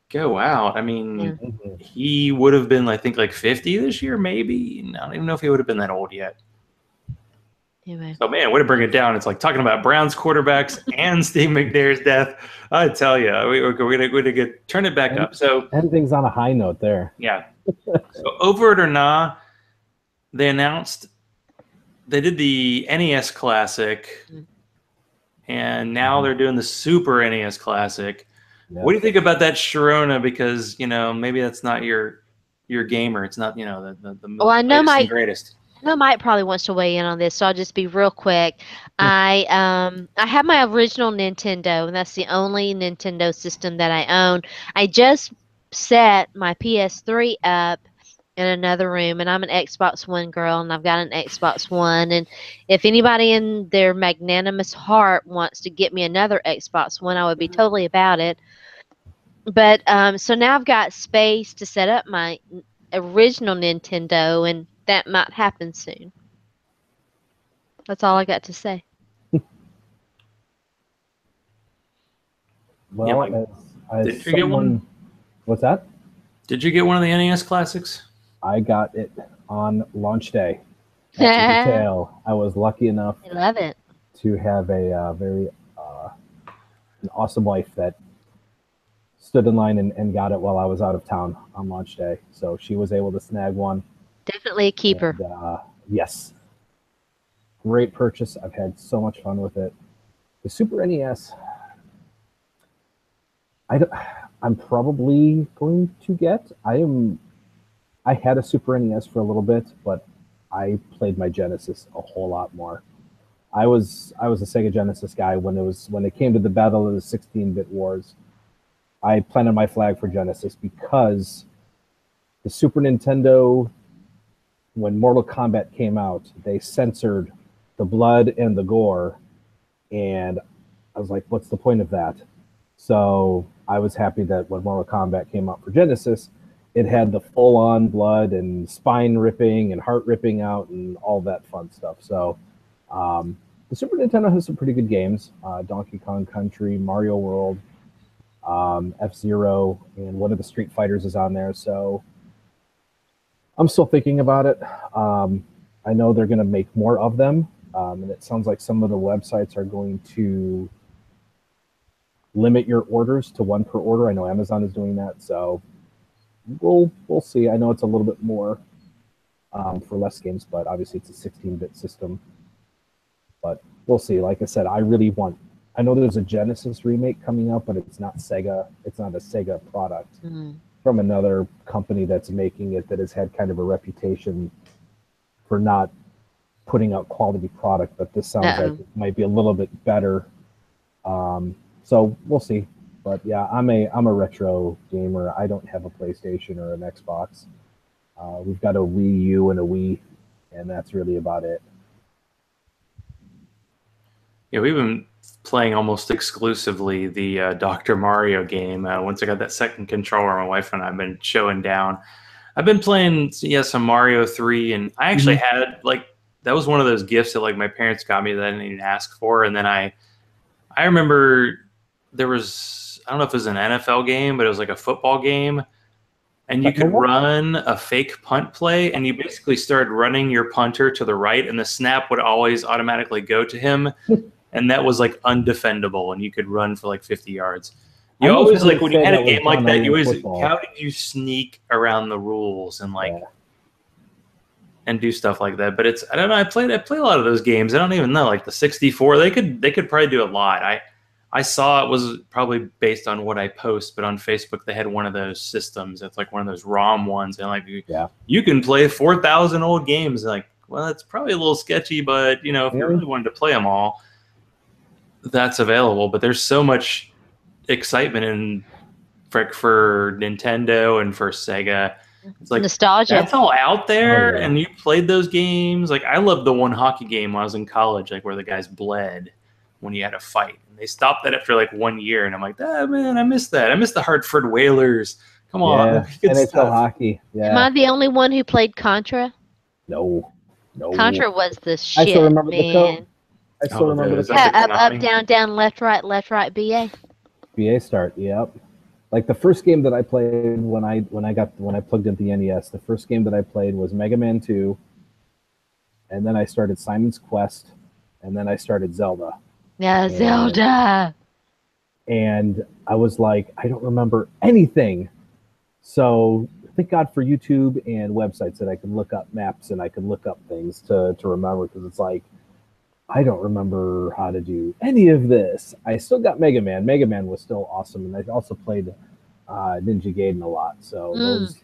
go out." I mean, he would have been, I think, like 50 this year, maybe. I don't even know if he would have been that old yet. Anyway. So, man, way to bring it down. It's like talking about Browns quarterbacks and Steve McNair's death. I tell you, we're going to turn it back up. So ending's on a high note there. Yeah. So over it or not, they announced they did the NES Classic, and now they're doing the Super NES Classic. Yeah. What do you think about that, Sharona? Because maybe that's not your gamer. It's not the I know latest and greatest. I know Mike probably wants to weigh in on this, so I'll just be real quick. I have my original Nintendo, and that's the only Nintendo system that I own. I just set my PS3 up in another room, and I'm an Xbox One girl, and I've got an Xbox One. And if anybody in their magnanimous heart wants to get me another Xbox One, I would be totally about it. But so now I've got space to set up my original Nintendo, and that might happen soon. That's all I got to say. Well, Yeah, as did you get one? What's that? Did you get one of the NES classics? I got it on launch day at I retail. I was lucky enough love it. to have a very an awesome wife that stood in line and got it while I was out of town on launch day. So she was able to snag one. Definitely a keeper. And, yes, great purchase. I've had so much fun with it. The Super NES, I'm probably going to get. I had a Super NES for a little bit, but I played my Genesis a whole lot more. I was a Sega Genesis guy when it came to the battle of the 16-bit wars. I planted my flag for Genesis because the Super Nintendo, when Mortal Kombat came out, they censored the blood and the gore, and I was like, what's the point of that? So I was happy that when Mortal Kombat came out for Genesis, it had the full-on blood and spine ripping and heart ripping out and all that fun stuff. So the Super Nintendo has some pretty good games. Donkey Kong Country, Mario World, F-Zero, and one of the Street Fighters is on there. So I'm still thinking about it. I know they're going to make more of them. And it sounds like some of the websites are going to limit your orders to one per order. I know Amazon is doing that. So we'll see. I know it's a little bit more for less games, but obviously it's a 16-bit system. But we'll see. Like I said, I know there's a Genesis remake coming out, but it's not Sega. It's not a Sega product from another company that's making it that has had kind of a reputation for not putting out quality product. But this sounds like it might be a little bit better. So we'll see. But yeah, I'm a retro gamer. I don't have a PlayStation or an Xbox. We've got a Wii U and a Wii, and that's really about it. Yeah, we've been playing almost exclusively the Dr. Mario game. Once I got that second controller, my wife and I have been showing down. I've been playing, some Mario 3, and I actually had, that was one of those gifts that, my parents got me that I didn't even ask for. And then I remember there was, I don't know if it was an NFL game, but it was like a football game. And you could run a fake punt play, and you basically started running your punter to the right, and the snap would always automatically go to him. And that was undefendable, and you could run for 50 yards. You always when you had a game like that, you always how did you sneak around the rules and and do stuff like that? But I don't know. I play a lot of those games. I don't even know the 64. They could probably do a lot. I saw it was probably based on what I post, but on Facebook they had one of those systems. It's one of those ROM ones, and you can play 4,000 old games. Well, it's probably a little sketchy, but if you really wanted to play them all, that's available. But there's so much excitement for Nintendo and for Sega. It's nostalgia. That's all out there, and you played those games. I loved the one hockey game when I was in college, where the guys bled when you had a fight. And they stopped that after 1 year, and I'm like, man, I missed that. I missed the Hartford Whalers. Come on, NHL hockey. Yeah. Am I the only one who played Contra? No. Contra was the shit, I still remember man. the code. I still remember the code. Up, down, down, left, right, BA. BA start. Yep. The first game that I played when I plugged in the NES, the first game that I played was Mega Man 2, and then I started Simon's Quest, and then I started Zelda. Yeah, Zelda. And I was like, I don't remember anything. So thank God for YouTube and websites that I can look up maps and I can look up things to remember, because it's I don't remember how to do any of this. I still got Mega Man. Mega Man was still awesome, and I also played Ninja Gaiden a lot. So those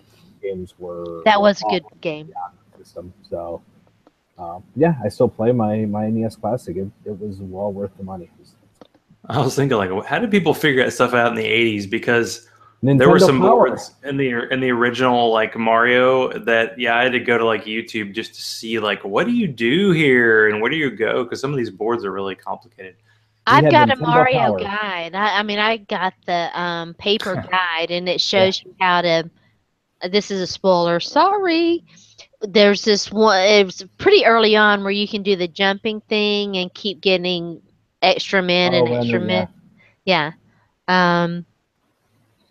games were... That was a good game. System. So yeah, I still play my NES Classic. It was well worth the money. I was thinking, like, how did people figure that stuff out in the '80s? Because there were Nintendo some Power. boards in the original like Mario that I had to go to like YouTube just to see like what do you do here and where do you go, because some of these boards are really complicated. We I've had got a Nintendo Mario Power. guide. I mean, I got the paper guide, and it shows you how to. This is a spoiler. Sorry. There's this one. It was pretty early on where you can do the jumping thing and keep getting extra men and Oh, extra and yeah, men. Yeah. Um,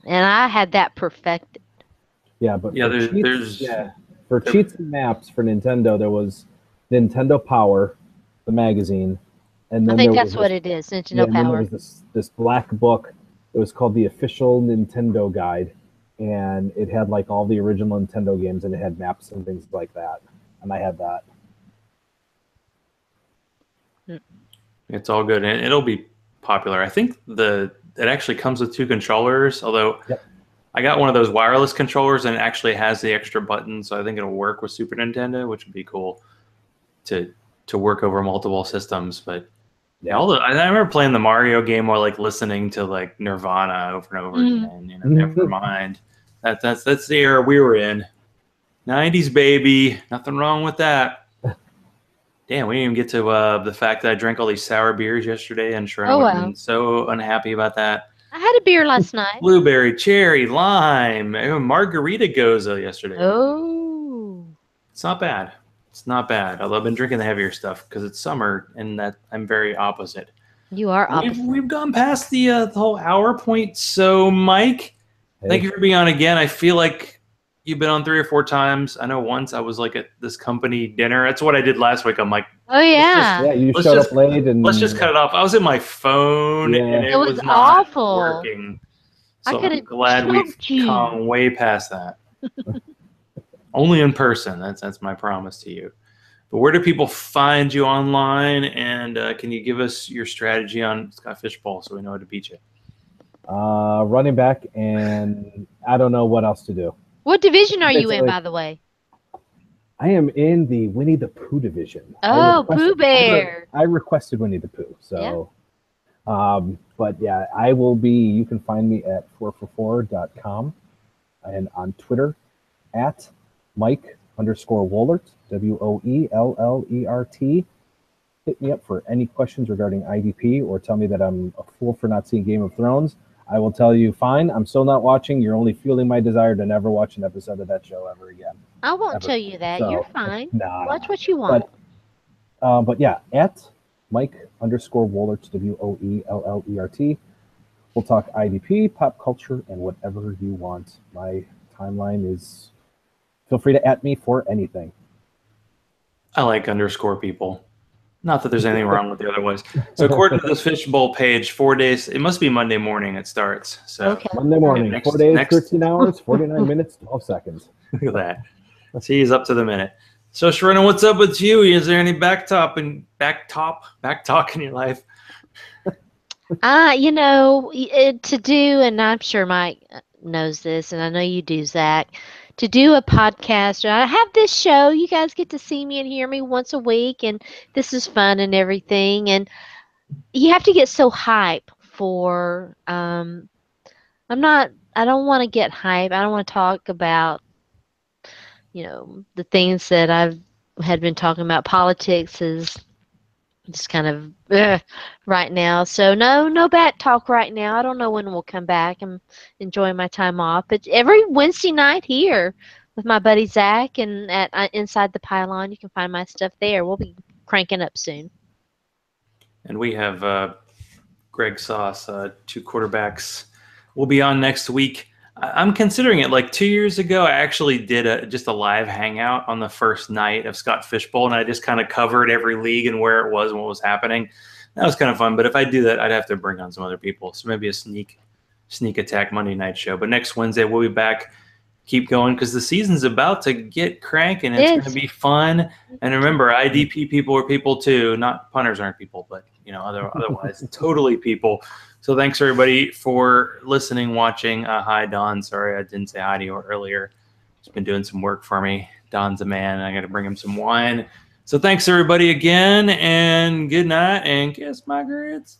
and I had that perfected. yeah. But Yeah, for cheats, there's yeah, for there, cheats and maps for Nintendo, there was Nintendo Power, the magazine, and I then think there was that's this, what it is. yeah, Nintendo and then there Power. was this black book. It was called the Official Nintendo Guide, and it had like all the original Nintendo games, and it had maps and things like that. And I had that. it's all good and it'll be popular. I think it actually comes with two controllers, although Yep. I got one of those wireless controllers and it actually has the extra button, so I think it'll work with Super Nintendo, which would be cool to work over multiple systems. But yeah, Yeah. I remember playing the Mario game while like listening to like Nirvana over and over Mm. again. Never mind. That's the era we were in. '90s baby, nothing wrong with that. Damn, we didn't even get to the fact that I drank all these sour beers yesterday, and Sharona Oh would have well. been so unhappy about that. I had a beer last night. Blueberry, cherry, lime, margarita goza yesterday. Oh. It's not bad. It's not bad. Although I've been drinking the heavier stuff because it's summer, and that I'm very opposite. You are opposite. We've gone past the whole hour point. So, Mike, thank Hey, you for being on again. I feel like you've been on 3 or 4 times. I know once I was like at this company dinner. That's what I did last week. I'm like, Oh yeah. yeah, you let's showed just up late, let's just and cut it off. I was in my phone and yeah, It it was was not awful. working. I So could I'm have glad we've choked you. come way past that. Only in person. That's my promise to you. But where do people find you online? And can you give us your strategy on Scott Fishbowl so we know how to beat you? running back, and I don't know what else to do. What division are you in, Basically, by the way? I am in the Winnie the Pooh division. Oh, Pooh Bear. I requested Winnie the Pooh, so. But yeah, I will be. You can find me at 4for4.com and on Twitter at Mike_Woellert, WOELLERT. Hit me up for any questions regarding IDP or tell me that I'm a fool for not seeing Game of Thrones. I will tell you, fine, I'm still not watching. You're only fueling my desire to never watch an episode of that show ever again. I won't Ever. tell you that. So, You're fine. nah. Watch what you want. But yeah, at Mike_Woellert, WOELLERT. We'll talk IDP, pop culture, and whatever you want. My timeline is. Feel free to @ me for anything. I like underscore people. Not that there's anything wrong with the otherwise. So according to this Fishbowl page, 4 days. It must be Monday morning. It starts. So Okay. Monday morning, Next- 4 days, next- 13 hours, 49 minutes, 12 seconds. look at that. See, he's up to the minute. So Sharona, what's up with you? Is there any back talk in your life? To do, and I'm sure Mike knows this, and I know you do, Zach, to do a podcast. I have this show. You guys get to see me and hear me once a week, and this is fun and everything. And you have to get so hype for. I don't want to get hype. I don't want to talk about, the things that I've had been talking about. Politics is just kind of right now. So no back talk right now. I don't know when we'll come back. I'm enjoying my time off. But every Wednesday night here with my buddy Zach and at Inside the Pylon, you can find my stuff there. We'll be cranking up soon. And we have Greg Sauce, 2 quarterbacks. We'll be on next week. I'm considering it. Like 2 years ago, I actually did just a live hangout on the first night of Scott Fishbowl, and I just kind of covered every league and where it was and what was happening. That was kind of fun. But if I do that, I'd have to bring on some other people. So maybe a sneak attack Monday night show. But next Wednesday, we'll be back. Keep going because the season's about to get cranking. It's going to be fun. And remember, IDP people are people too. Not punters aren't people, but otherwise totally people. So thanks everybody for listening, watching. Hi Don. Sorry I didn't say hi to you earlier. He's been doing some work for me. Don's a man. I got to bring him some wine. So thanks everybody again, and good night, and kiss my grits.